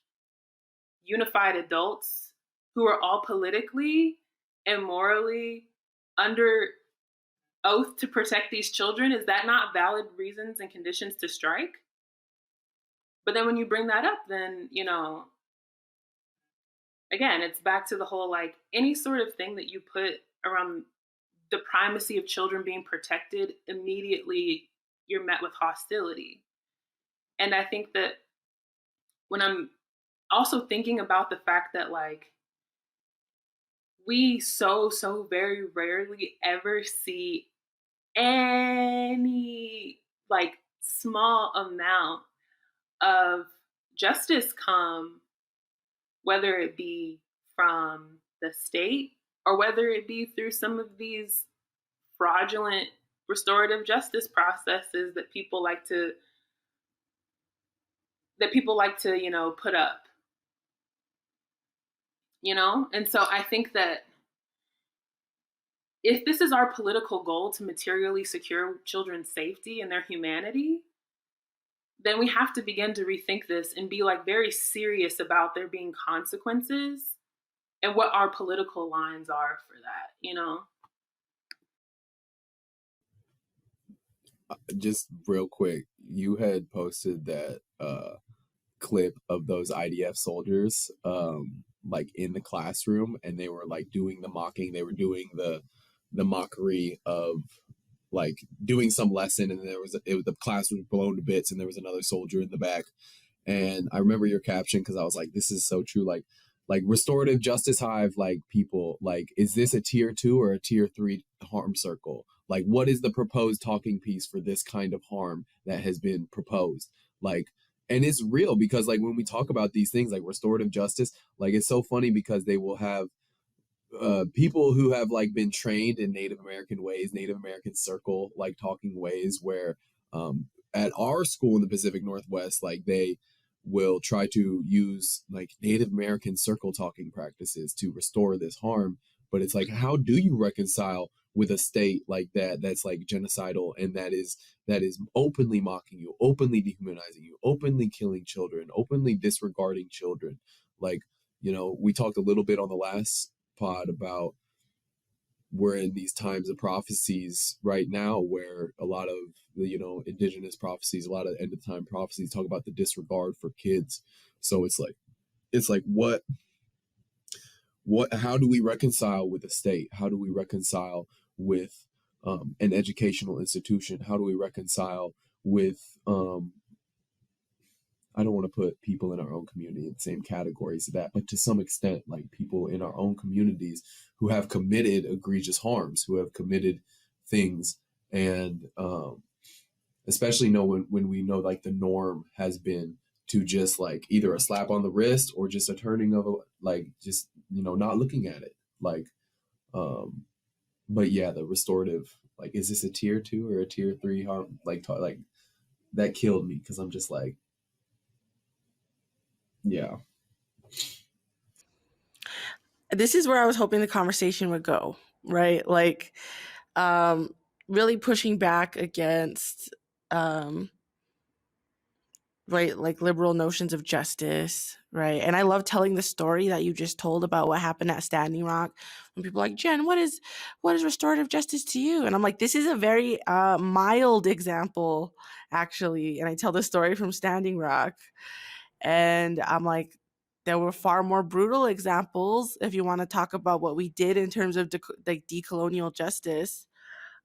[SPEAKER 4] unified adults who are all politically and morally under oath to protect these children, is that not valid reasons and conditions to strike? But then when you bring that up, then, again, it's back to the whole, any sort of thing that you put around the primacy of children being protected, immediately you're met with hostility. And I think that when I'm also thinking about the fact that we so very rarely ever see any small amount of justice come, whether it be from the state or whether it be through some of these fraudulent restorative justice processes that people like to put up. And so I think that if this is our political goal to materially secure children's safety and their humanity, then we have to begin to rethink this and be like very serious about there being consequences and what our political lines are for that.
[SPEAKER 2] Just real quick, you had posted that clip of those IDF soldiers like in the classroom, and they were like doing the mocking, they were doing the mockery of like doing some lesson, and the class was blown to bits, and there was another soldier in the back. And I remember your caption because I was like, this is so true. Like restorative justice hive, like people, like, is this a tier 2 or a tier 3 harm circle? Like, what is the proposed talking piece for this kind of harm that has been proposed? Like, and it's real because like when we talk about these things like restorative justice, like it's so funny because they will have people who have like been trained in Native American ways, Native American circle like talking ways, where at our school in the Pacific Northwest, like they will try to use like Native American circle talking practices to restore this harm. But it's like, how do you reconcile with a state like that that's like genocidal and that is openly mocking you, openly dehumanizing you, openly killing children, openly disregarding children? Like, we talked a little bit on the last pod about we're in these times of prophecies right now where a lot of the indigenous prophecies, a lot of end of time prophecies talk about the disregard for kids. So it's like what how do we reconcile with the state? How do we reconcile with an educational institution? How do we reconcile with I don't want to put people in our own community in the same categories of that, but to some extent, like people in our own communities who have committed egregious harms, who have committed things, and especially when we know like the norm has been to just like either a slap on the wrist or just a turning of like just not looking at it, like but yeah, the restorative, like, is this a tier 2 or a tier 3 harm? Like that killed me because I'm just like, yeah.
[SPEAKER 1] This is where I was hoping the conversation would go, right? Like, really pushing back against, right, like liberal notions of justice, right? And I love telling the story that you just told about what happened at Standing Rock when people are like, Jen, what is restorative justice to you? And I'm like, this is a very mild example, actually. And I tell the story from Standing Rock. And I'm like, there were far more brutal examples if you want to talk about what we did in terms of like decolonial justice.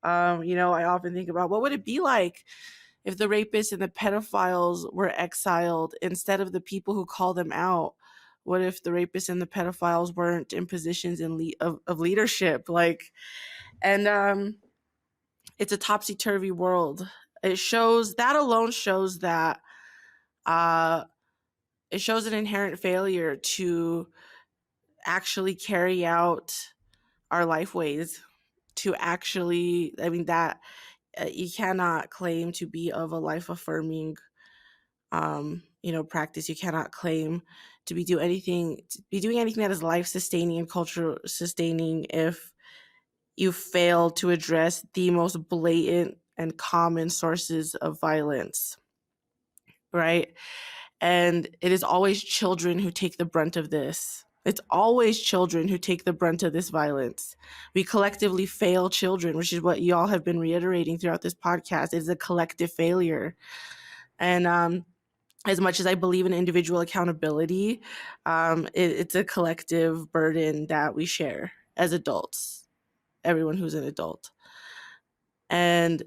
[SPEAKER 1] I often think about what would it be like if the rapists and the pedophiles were exiled instead of the people who call them out? What if the rapists and the pedophiles weren't in positions of leadership? Like, and it's a topsy-turvy world. That alone shows that it shows an inherent failure to actually carry out our life ways, to actually, that you cannot claim to be of a life affirming practice. You cannot claim to be doing anything that is life sustaining and culture sustaining if you fail to address the most blatant and common sources of violence, right? And it is always children who take the brunt of this. It's always children who take the brunt of this violence. We collectively fail children, which is what y'all have been reiterating throughout this podcast. It is a collective failure. And as much as I believe in individual accountability, it's a collective burden that we share as adults, everyone who's an adult. And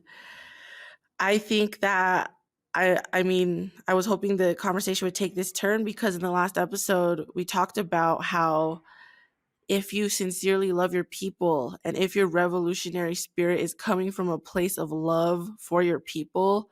[SPEAKER 1] I think that I was hoping the conversation would take this turn because in the last episode, we talked about how if you sincerely love your people and if your revolutionary spirit is coming from a place of love for your people,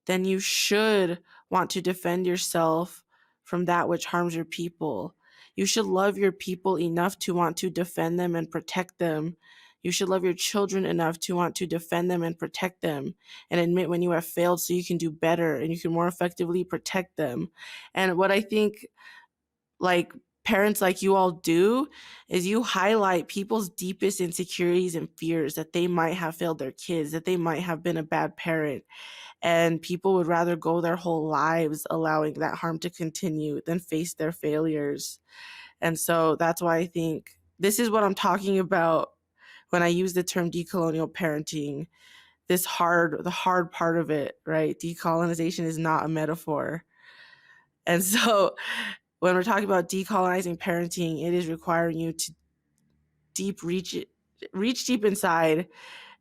[SPEAKER 1] then you should want to defend yourself from that which harms your people. You should love your people enough to want to defend them and protect them. You should love your children enough to want to defend them and protect them and admit when you have failed so you can do better and you can more effectively protect them. And what I think, like, parents like you all do is you highlight people's deepest insecurities and fears that they might have failed their kids, that they might have been a bad parent. And people would rather go their whole lives allowing that harm to continue than face their failures. And so that's why I think this is what I'm talking about when I use the term decolonial parenting. The hard part of it, right? Decolonization is not a metaphor. And so when we're talking about decolonizing parenting, it is requiring you to reach deep inside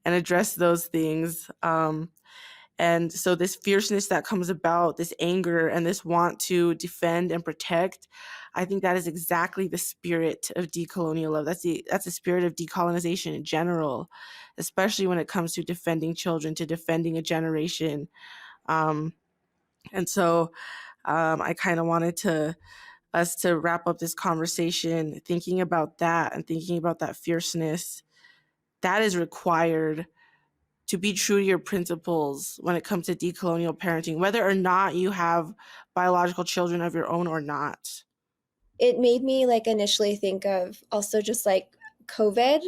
[SPEAKER 1] and address those things. And so this fierceness that comes about, this anger and this want to defend and protect, I think that is exactly the spirit of decolonial love. That's the spirit of decolonization in general, especially when it comes to defending children, to defending a generation. And so I kind of wanted us to wrap up this conversation thinking about that and thinking about that fierceness that is required to be true to your principles when it comes to decolonial parenting, whether or not you have biological children of your own or not.
[SPEAKER 3] It made me like initially think of also just like COVID.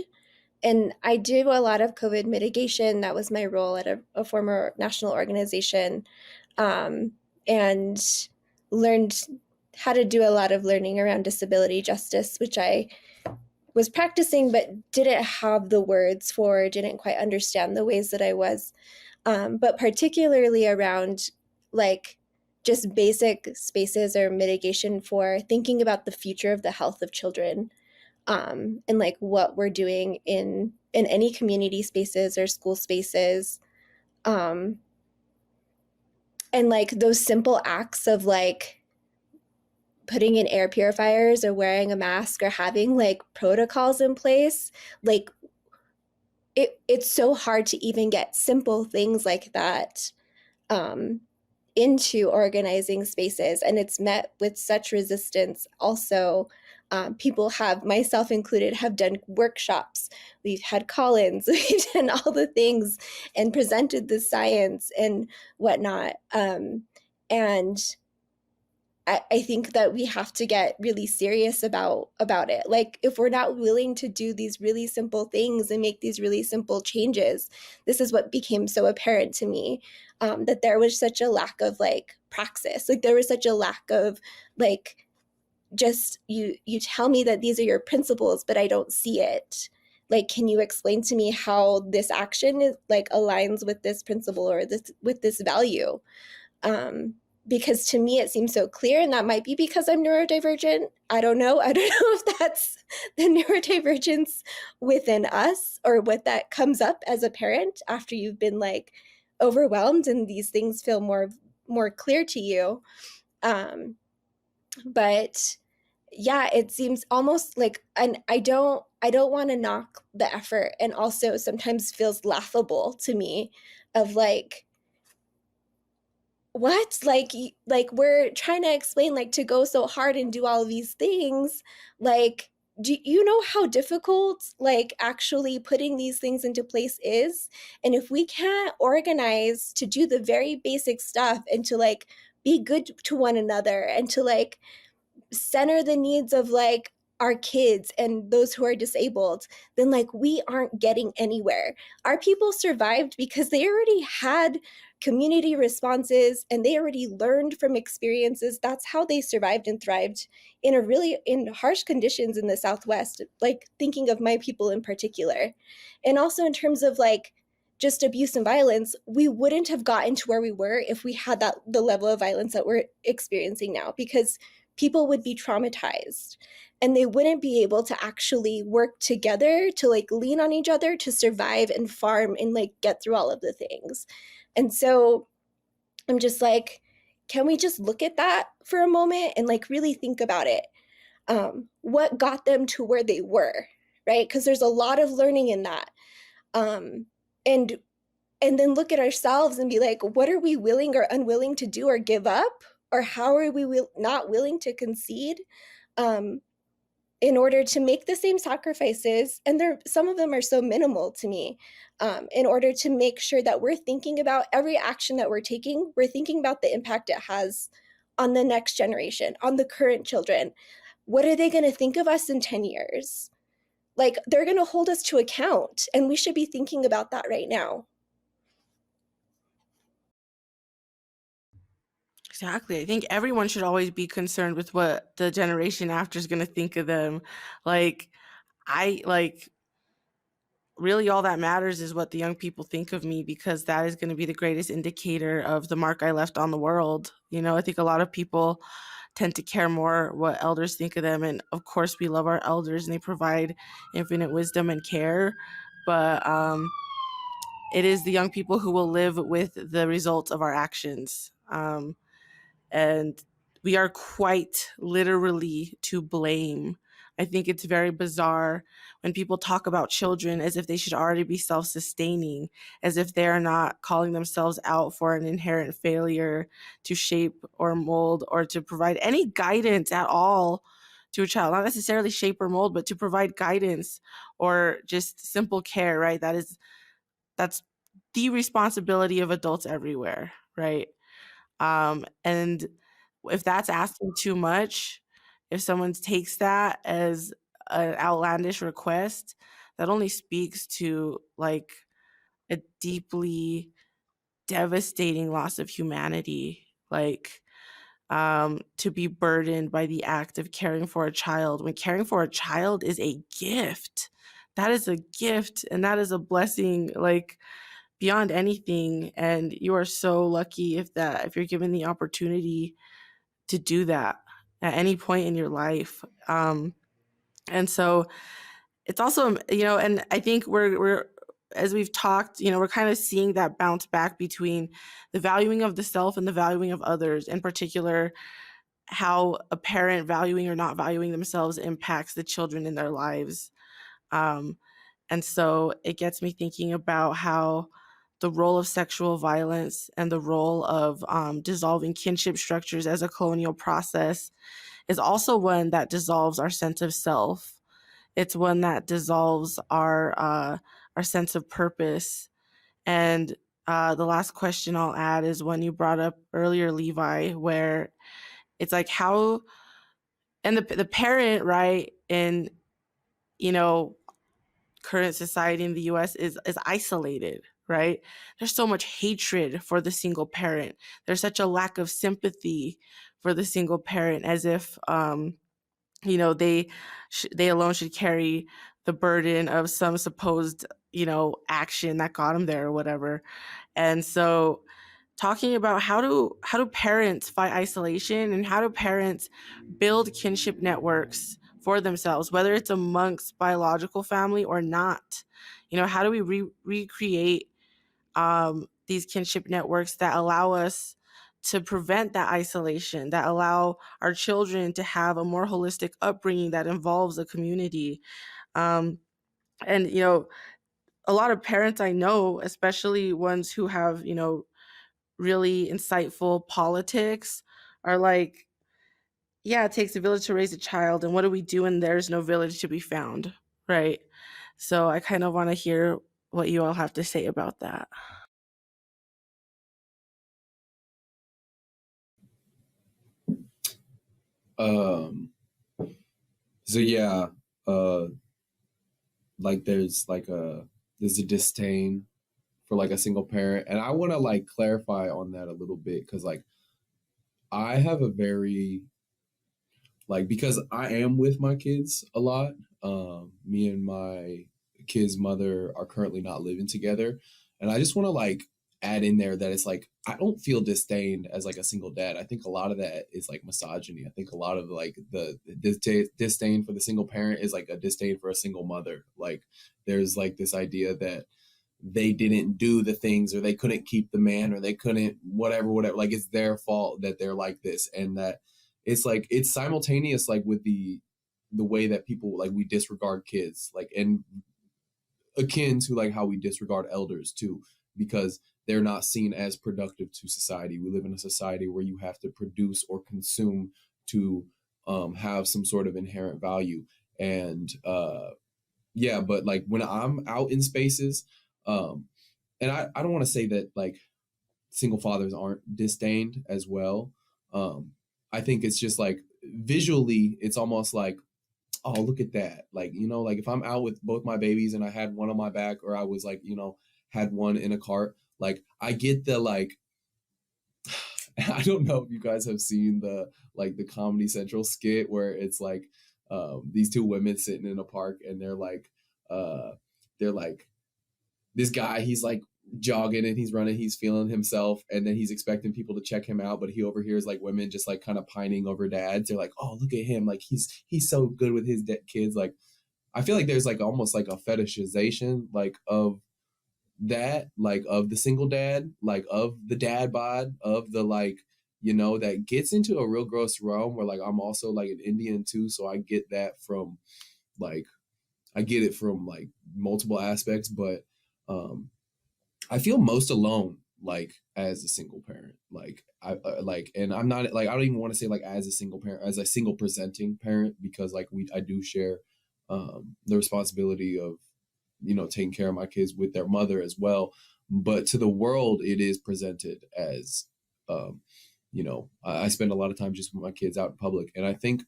[SPEAKER 3] And I do a lot of COVID mitigation. That was my role at a former national organization, and learned how to do a lot of learning around disability justice, which I was practicing but didn't have the words for, didn't quite understand the ways that I was. But particularly around like just basic spaces or mitigation for thinking about the future of the health of children, and like what we're doing in any community spaces or school spaces. And like those simple acts of like putting in air purifiers or wearing a mask or having like protocols in place, like it's so hard to even get simple things like that into organizing spaces, and it's met with such resistance. Also, people have, myself included, have done workshops, we've had call-ins, we've done all the things and presented the science and whatnot, and I think that we have to get really serious about it. Like, if we're not willing to do these really simple things and make these really simple changes, this is what became so apparent to me, that there was such a lack of like praxis. Like there was such a lack of like, just you tell me that these are your principles, but I don't see it. Like, can you explain to me how this action is like aligns with this principle or this with this value? Because to me, it seems so clear, and that might be because I'm neurodivergent. I don't know. I don't know if that's the neurodivergence within us or what that comes up as a parent after you've been like overwhelmed and these things feel more clear to you. But yeah, it seems almost like, and I don't want to knock the effort, and also sometimes feels laughable to me of like, what, like we're trying to explain like to go so hard and do all of these things, like, do you know how difficult like actually putting these things into place is? And if we can't organize to do the very basic stuff and to like be good to one another and to like center the needs of like our kids and those who are disabled, then like we aren't getting anywhere. Our people survived because they already had community responses and they already learned from experiences. That's how they survived and thrived in harsh conditions in the Southwest, like thinking of my people in particular. And also in terms of like just abuse and violence, we wouldn't have gotten to where we were if we had the level of violence that we're experiencing now, because people would be traumatized and they wouldn't be able to actually work together to like lean on each other to survive and farm and like get through all of the things. And so I'm just like, can we just look at that for a moment and like really think about it? What got them to where they were, right? Because there's a lot of learning in that. And then look at ourselves and be like, what are we willing or unwilling to do or give up? Or how are we not willing to concede in order to make the same sacrifices? And some of them are so minimal to me, in order to make sure that we're thinking about every action that we're thinking about the impact it has on the next generation, on the current children. what are they going to think of us in 10 years? Like, they're going to hold us to account, and we should be thinking about that right now.
[SPEAKER 1] Exactly. I think everyone should always be concerned with what the generation after is going to think of them. Like, really all that matters is what the young people think of me, because that is going to be the greatest indicator of the mark I left on the world. I think a lot of people tend to care more what elders think of them. And of course, we love our elders and they provide infinite wisdom and care. But it is the young people who will live with the results of our actions. And we are quite literally to blame. I think it's very bizarre when people talk about children as if they should already be self-sustaining, as if they're not calling themselves out for an inherent failure to shape or mold or to provide any guidance at all to a child. Not necessarily shape or mold, but to provide guidance or just simple care, right? That's the responsibility of adults everywhere, right? And if that's asking too much, if someone takes that as an outlandish request, that only speaks to like a deeply devastating loss of humanity. Like, to be burdened by the act of caring for a child, when caring for a child is a gift. That is a gift, and that is a blessing, like, beyond anything. And you are so lucky if you're given the opportunity to do that at any point in your life. And so it's also, and I think we're as we've talked, we're kind of seeing that bounce back between the valuing of the self and the valuing of others, in particular, how a parent valuing or not valuing themselves impacts the children in their lives. And so it gets me thinking about how the role of sexual violence and the role of dissolving kinship structures as a colonial process is also one that dissolves our sense of self. It's one that dissolves our sense of purpose. And the last question I'll add is one you brought up earlier, Levi, where it's like how, and the parent, right, in current society in the US is isolated, right? There's so much hatred for the single parent. There's such a lack of sympathy for the single parent, as if they alone should carry the burden of some supposed action that got them there or whatever. And so talking about how do parents fight isolation, and how do parents build kinship networks for themselves, whether it's amongst biological family or not. How do we recreate these kinship networks that allow us to prevent that isolation, that allow our children to have a more holistic upbringing that involves a community. And a lot of parents I know, especially ones who have really insightful politics, are like, yeah, it takes a village to raise a child, and what do we do when there's no village to be found, right? So I kind of want to hear what you all have to say about that.
[SPEAKER 2] So yeah, like there's a disdain for like a single parent, and I want to like clarify on that a little bit, because like I have a very because I am with my kids a lot. Me and my kid's mother are currently not living together, and I just want to like add in there that it's like I don't feel disdained as like a single dad. I think a lot of that is like misogyny. I think a lot of like the disdain for the single parent is like a disdain for a single mother. Like there's like this idea that they didn't do the things, or they couldn't keep the man, or they couldn't whatever, like it's their fault that they're like this. And that it's like it's simultaneous like with the way that people like we disregard kids, like, and akin to like how we disregard elders too, because they're not seen as productive to society. We live in a society where you have to produce or consume to have some sort of inherent value. And yeah, but like when I'm out in spaces, and I don't want to say that like single fathers aren't disdained as well. I think it's just like visually, it's almost like, oh, look at that. Like, you know, like if I'm out with both my babies and I had one on my back, or I was like, you know, had one in a cart, like I get the like, I don't know if you guys have seen the like the Comedy Central skit where it's like these two women sitting in a park, and uh they're like, this guy, he's like jogging and he's running, he's feeling himself, and then he's expecting people to check him out, but he overhears like women just like kind of pining over dads. They're like, oh, look at him, like he's so good with his kids. Like I feel like there's like almost like a fetishization like of that, like of the single dad, like of the dad bod, of the like, you know, that gets into a real gross realm where like I'm also like an Indian too, so I get that from like, I get it from like multiple aspects, but I feel most alone like as a single parent. Like like, and I'm not like, I don't even want to say like as a single parent, as a single presenting parent, because like I do share the responsibility of, you know, taking care of my kids with their mother as well. But to the world, it is presented as, you know, I spend a lot of time just with my kids out in public. And I think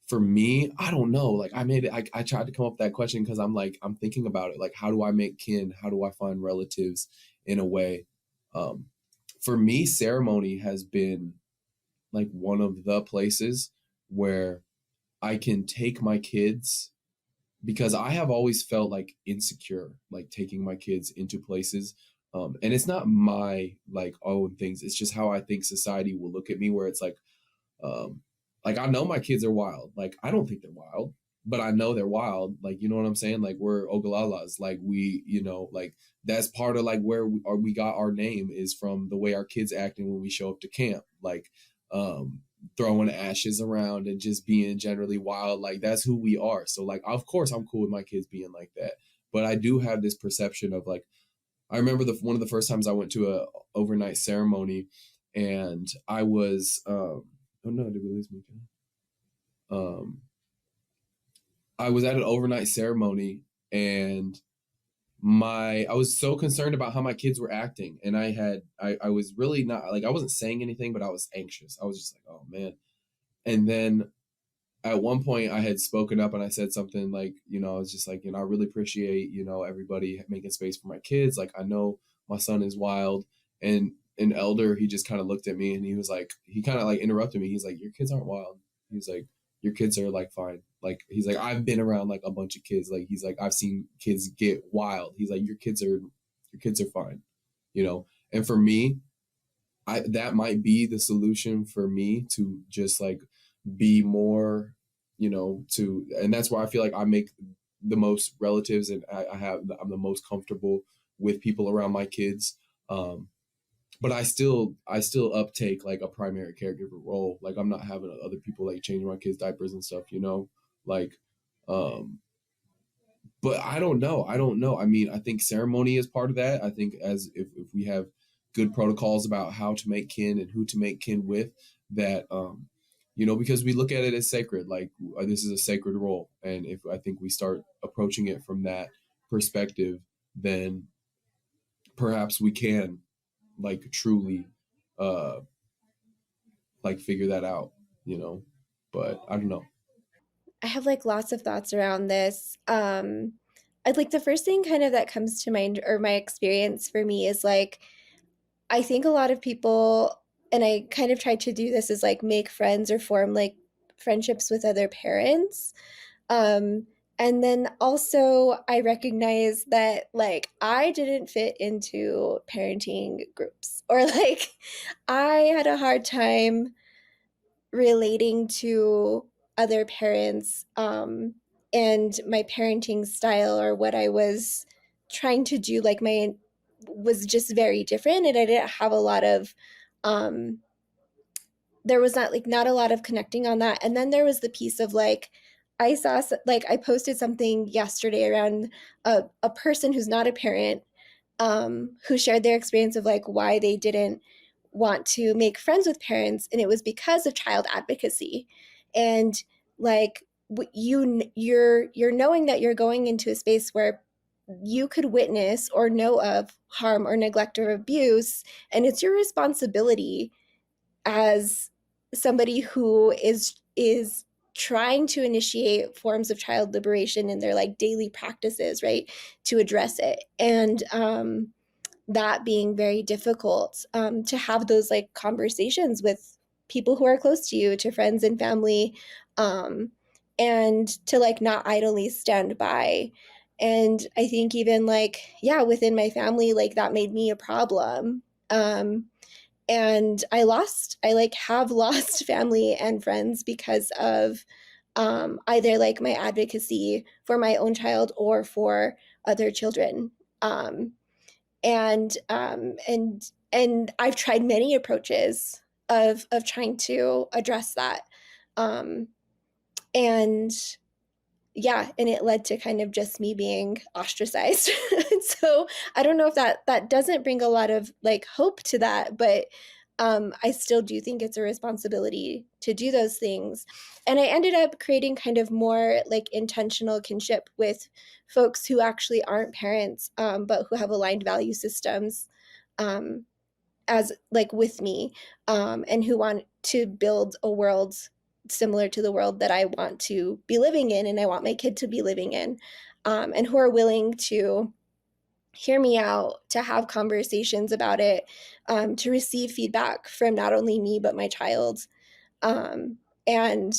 [SPEAKER 2] for me, I don't know, like I made it, I tried to come up with that question because I'm like, I'm thinking about it. Like, how do I make kin? How do I find relatives in a way? Um, for me, ceremony has been like one of the places where I can take my kids, because I have always felt like insecure, like taking my kids into places. And it's not my like own things. It's just how I think society will look at me, where it's um, like I know my kids are wild. Like I don't think they're wild, but I know they're wild. Like, you know what I'm saying? Like we're Ogalalas. Like we, you know, like that's part of like where we got our name, is from the way our kids acting when we show up to camp. Like, throwing ashes around and just being generally wild. Like that's who we are. So like, of course I'm cool with my kids being like that. But I do have this perception of like, I remember one of the first times I went to a overnight ceremony, and I was, oh no, did we lose Mekha? I was at an overnight ceremony, and I was so concerned about how my kids were acting, and I was really not like, I wasn't saying anything, but I was anxious. I was just like, oh man. And then at one point I had spoken up and I said something like, you know, I was just like, you know, I really appreciate, you know, everybody making space for my kids. Like I know my son is wild. And an elder, he just kind of looked at me and he was like, he kind of like interrupted me. He's like, your kids aren't wild. He's like, your kids are like fine. Like he's like, I've been around like a bunch of kids. Like he's like, I've seen kids get wild. He's like, your kids are fine, you know. And for me, that might be the solution for me to just like be more, you know, and that's why I feel like I make the most relatives, and I'm the most comfortable with people around my kids. But I still uptake like a primary caregiver role. Like I'm not having other people like changing my kids' diapers and stuff, you know, like, but I don't know. I mean, I think ceremony is part of that. I think as if we have good protocols about how to make kin and who to make kin with, that, you know, because we look at it as sacred, like this is a sacred role. And if I think we start approaching it from that perspective, then perhaps we can like truly, uh, like figure that out, you know, but I don't know.
[SPEAKER 3] I have like lots of thoughts around this. I'd like the first thing kind of that comes to mind, or my experience for me, is like I think a lot of people, and I kind of try to do this, is like make friends or form like friendships with other parents. Um, and then also I recognize that like I didn't fit into parenting groups, or like I had a hard time relating to other parents, and my parenting style, or what I was trying to do, like my was just very different, and I didn't have a lot of um there was not a lot of connecting on that. And then there was the piece of like like I posted something yesterday around a person who's not a parent, who shared their experience of like why they didn't want to make friends with parents, and it was because of child advocacy. And like you're knowing that you're going into a space where you could witness or know of harm or neglect or abuse, and it's your responsibility as somebody who is trying to initiate forms of child liberation in their like daily practices, right, to address it. And that being very difficult, to have those like conversations with people who are close to you, to friends and family, and to like not idly stand by. And I think even like, yeah, within my family, like that made me a problem. And I like have lost family and friends because of either like my advocacy for my own child or for other children. And I've tried many approaches of trying to address that. And yeah, and it led to kind of just me being ostracized. So I don't know if that doesn't bring a lot of like hope to that, but I still do think it's a responsibility to do those things. And I ended up creating kind of more like intentional kinship with folks who actually aren't parents, but who have aligned value systems, as like with me, and who want to build a world similar to the world that I want to be living in and I want my kid to be living in, and who are willing to hear me out, to have conversations about it, to receive feedback from not only me but my child. And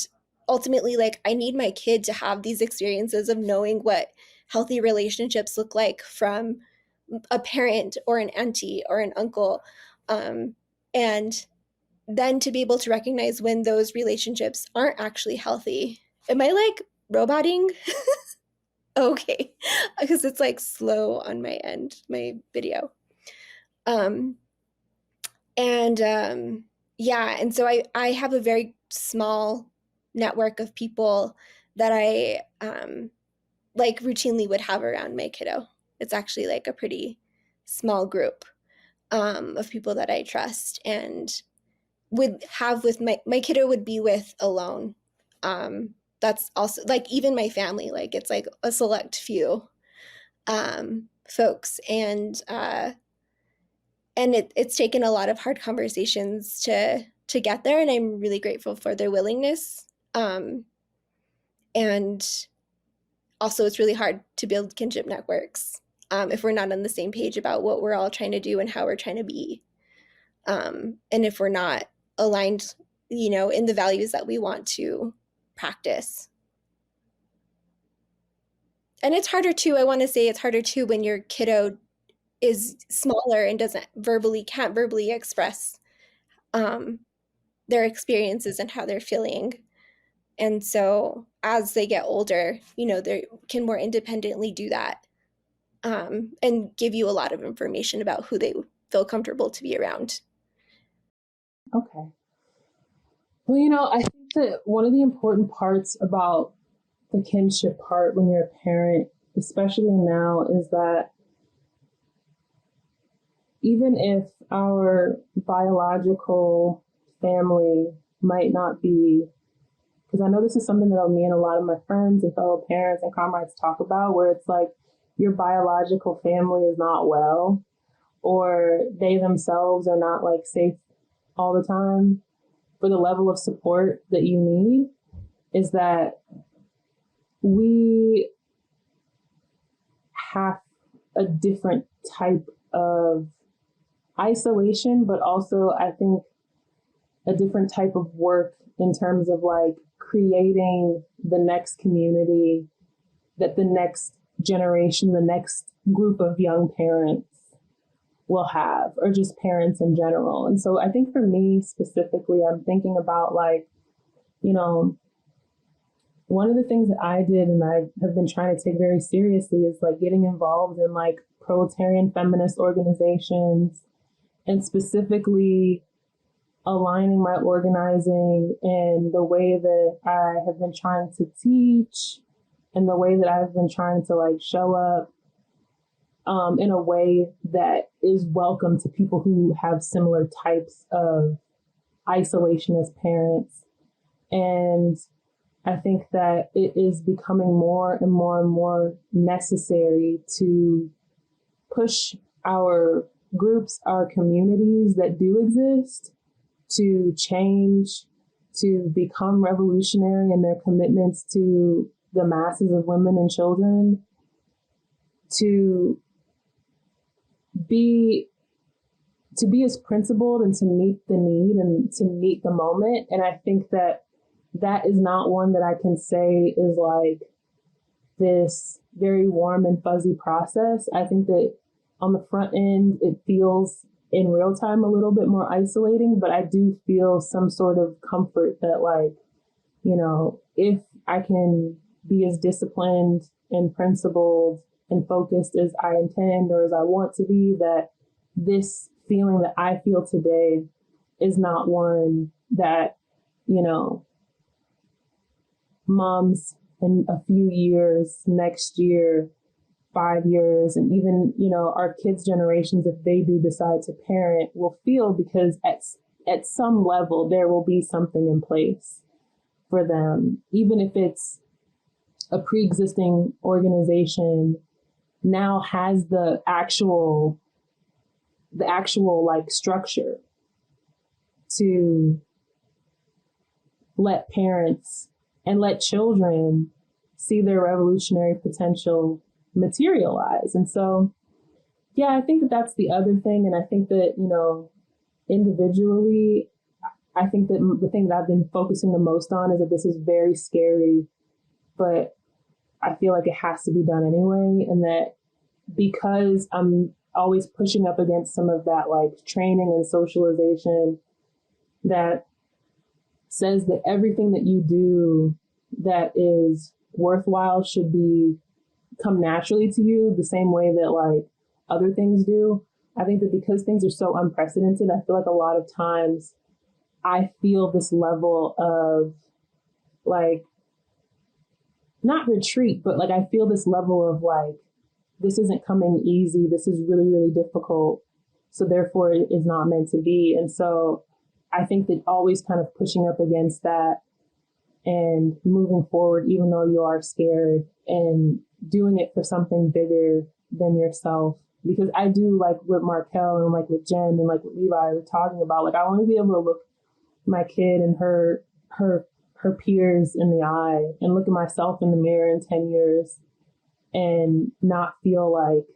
[SPEAKER 3] ultimately, like, I need my kid to have these experiences of knowing what healthy relationships look like from a parent or an auntie or an uncle, and then to be able to recognize when those relationships aren't actually healthy. Am I like roboting? Okay, because it's like slow on my end, my video. Yeah, and so I have a very small network of people that I like routinely would have around my kiddo. It's actually like a pretty small group of people that I trust and would have with my kiddo would be with alone. That's also like even my family, like it's like a select few folks, and it's taken a lot of hard conversations to get there, and I'm really grateful for their willingness. And also, it's really hard to build kinship networks if we're not on the same page about what we're all trying to do and how we're trying to be, and if we're not aligned, in the values that we want to practice. And it's harder too. I want to say it's harder too when your kiddo is smaller and can't verbally express their experiences and how they're feeling. And so as they get older, they can more independently do that, and give you a lot of information about who they feel comfortable to be around.
[SPEAKER 5] Okay. Well, I think that one of the important parts about the kinship part when you're a parent, especially now, is that even if our biological family might not be, because I know this is something that me and a lot of my friends and fellow parents and comrades talk about, where it's like your biological family is not well, or they themselves are not like safe all the time for the level of support that you need, is that we have a different type of isolation, but also I think a different type of work in terms of like creating the next community that the next generation, the next group of young parents will have, or just parents in general. And so I think for me specifically, I'm thinking about like, one of the things that I did and I have been trying to take very seriously is like getting involved in like proletarian feminist organizations, and specifically aligning my organizing in the way that I have been trying to teach and the way that I've been trying to like show up in a way that is welcome to people who have similar types of isolation as parents. And I think that it is becoming more and more and more necessary to push our groups, our communities that do exist, to change to become revolutionary in their commitments to the masses of women and children, to be as principled and to meet the need and to meet the moment. And I think that is not one that I can say is like this very warm and fuzzy process. I think that on the front end, it feels in real time a little bit more isolating, but I do feel some sort of comfort that, like, you know, if I can be as disciplined and principled and focused as I intend or as I want to be, that this feeling that I feel today is not one that, you know, moms in a few years, next year, 5 years, and even, you know, our kids' generations, if they do decide to parent, will feel, because at some level there will be something in place for them, even if it's a pre-existing organization now has the actual like structure to let parents and let children see their revolutionary potential materialize. And so, yeah, I think that that's the other thing. And I think that, you know, individually, I think that the thing that I've been focusing the most on is that this is very scary, but I feel like it has to be done anyway. And that because I'm always pushing up against some of that like training and socialization that says that everything that you do that is worthwhile should come naturally to you the same way that like other things do. I think that because things are so unprecedented, I feel like a lot of times I feel this level of like, not retreat, but like I feel this level of like, this isn't coming easy. This is really, really difficult. So therefore it is not meant to be. And so I think that always kind of pushing up against that and moving forward, even though you are scared, and doing it for something bigger than yourself. Because I do, like with Marquel and like with Jen and like with Levi were talking about, like I want to be able to look my kid and her peers in the eye and look at myself in the mirror in 10 years and not feel like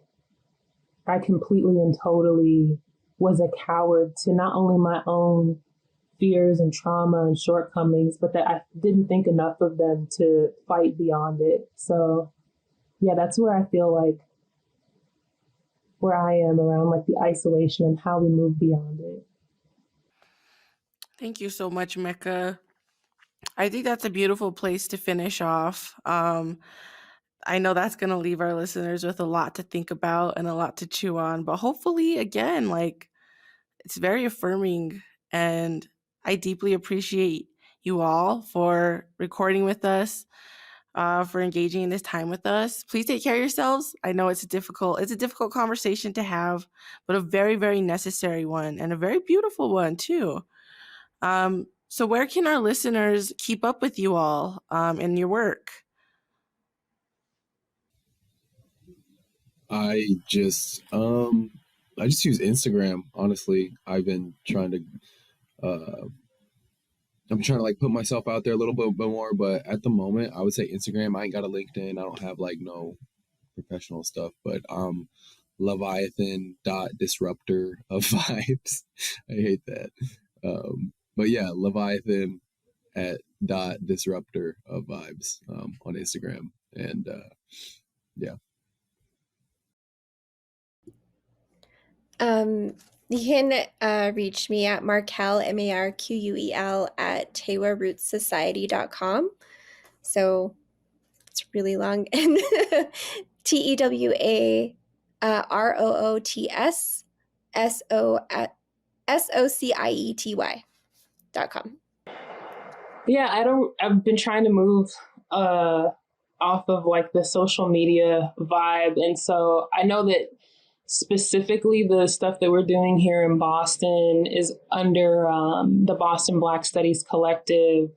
[SPEAKER 5] I completely and totally was a coward to not only my own fears and trauma and shortcomings, but that I didn't think enough of them to fight beyond it. So yeah, that's where I feel like where I am around like the isolation and how we move beyond it.
[SPEAKER 1] Thank you so much, Mekha. I think that's a beautiful place to finish off. I know that's going to leave our listeners with a lot to think about and a lot to chew on, but hopefully, again, like it's very affirming, and I deeply appreciate you all for recording with us, for engaging in this time with us. Please take care of yourselves. I know it's a difficult conversation to have, but a very, very necessary one, and a very beautiful one too. So where can our listeners keep up with you all in your work?
[SPEAKER 2] I just use Instagram, honestly. I've been trying to like put myself out there a little bit more, but at the moment I would say Instagram. I ain't got a LinkedIn. I don't have like no professional stuff, but Leviathan.disruptor of vibes. I hate that. But yeah, Leviathan at .disruptor of vibes on Instagram. And yeah.
[SPEAKER 3] You can reach me at Marquel, Marquel, at tewarootsociety.com. So it's really long. And TEWAROOTSSOCIETY.com.
[SPEAKER 5] Yeah, I've been trying to move off of like the social media vibe. And so I know that specifically the stuff that we're doing here in Boston is under the Boston Black Studies Collective.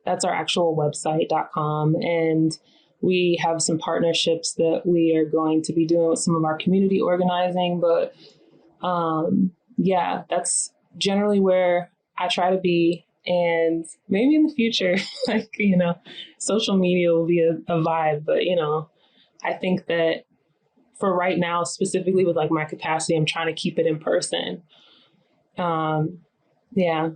[SPEAKER 5] That's our actual website.com. And we have some partnerships that we are going to be doing with some of our community organizing. But yeah, that's generally where I try to be. And maybe in the future, like, social media will be a vibe. But, I think that for right now, specifically with like my capacity, I'm trying to keep it in person. Yeah.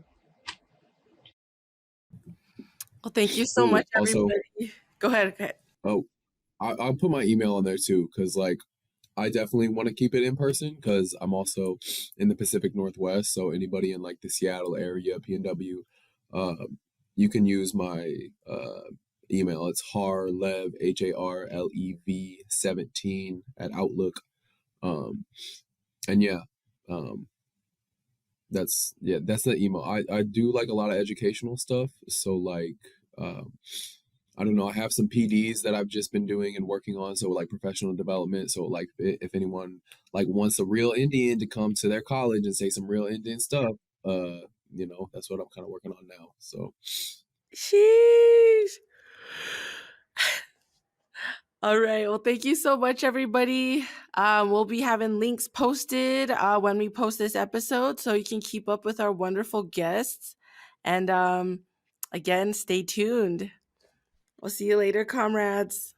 [SPEAKER 1] Well, thank you so
[SPEAKER 2] Ooh,
[SPEAKER 1] much,
[SPEAKER 2] also,
[SPEAKER 1] everybody. Go ahead.
[SPEAKER 2] oh, I'll put my email on there too, because like I definitely want to keep it in person because I'm also in the Pacific Northwest. So anybody in like the Seattle area, PNW, you can use my email. It's harlev, HARLEV 17 at Outlook. And yeah, that's the email. I do like a lot of educational stuff. So like, I don't know. I have some PDs that I've just been doing and working on. So like professional development. So like if anyone like wants a real Indian to come to their college and say some real Indian stuff, that's what I'm kind of working on now. So
[SPEAKER 1] Sheesh. All right. Well, thank you so much, everybody. We'll be having links posted when we post this episode, so you can keep up with our wonderful guests. And again, stay tuned. We'll see you later, comrades.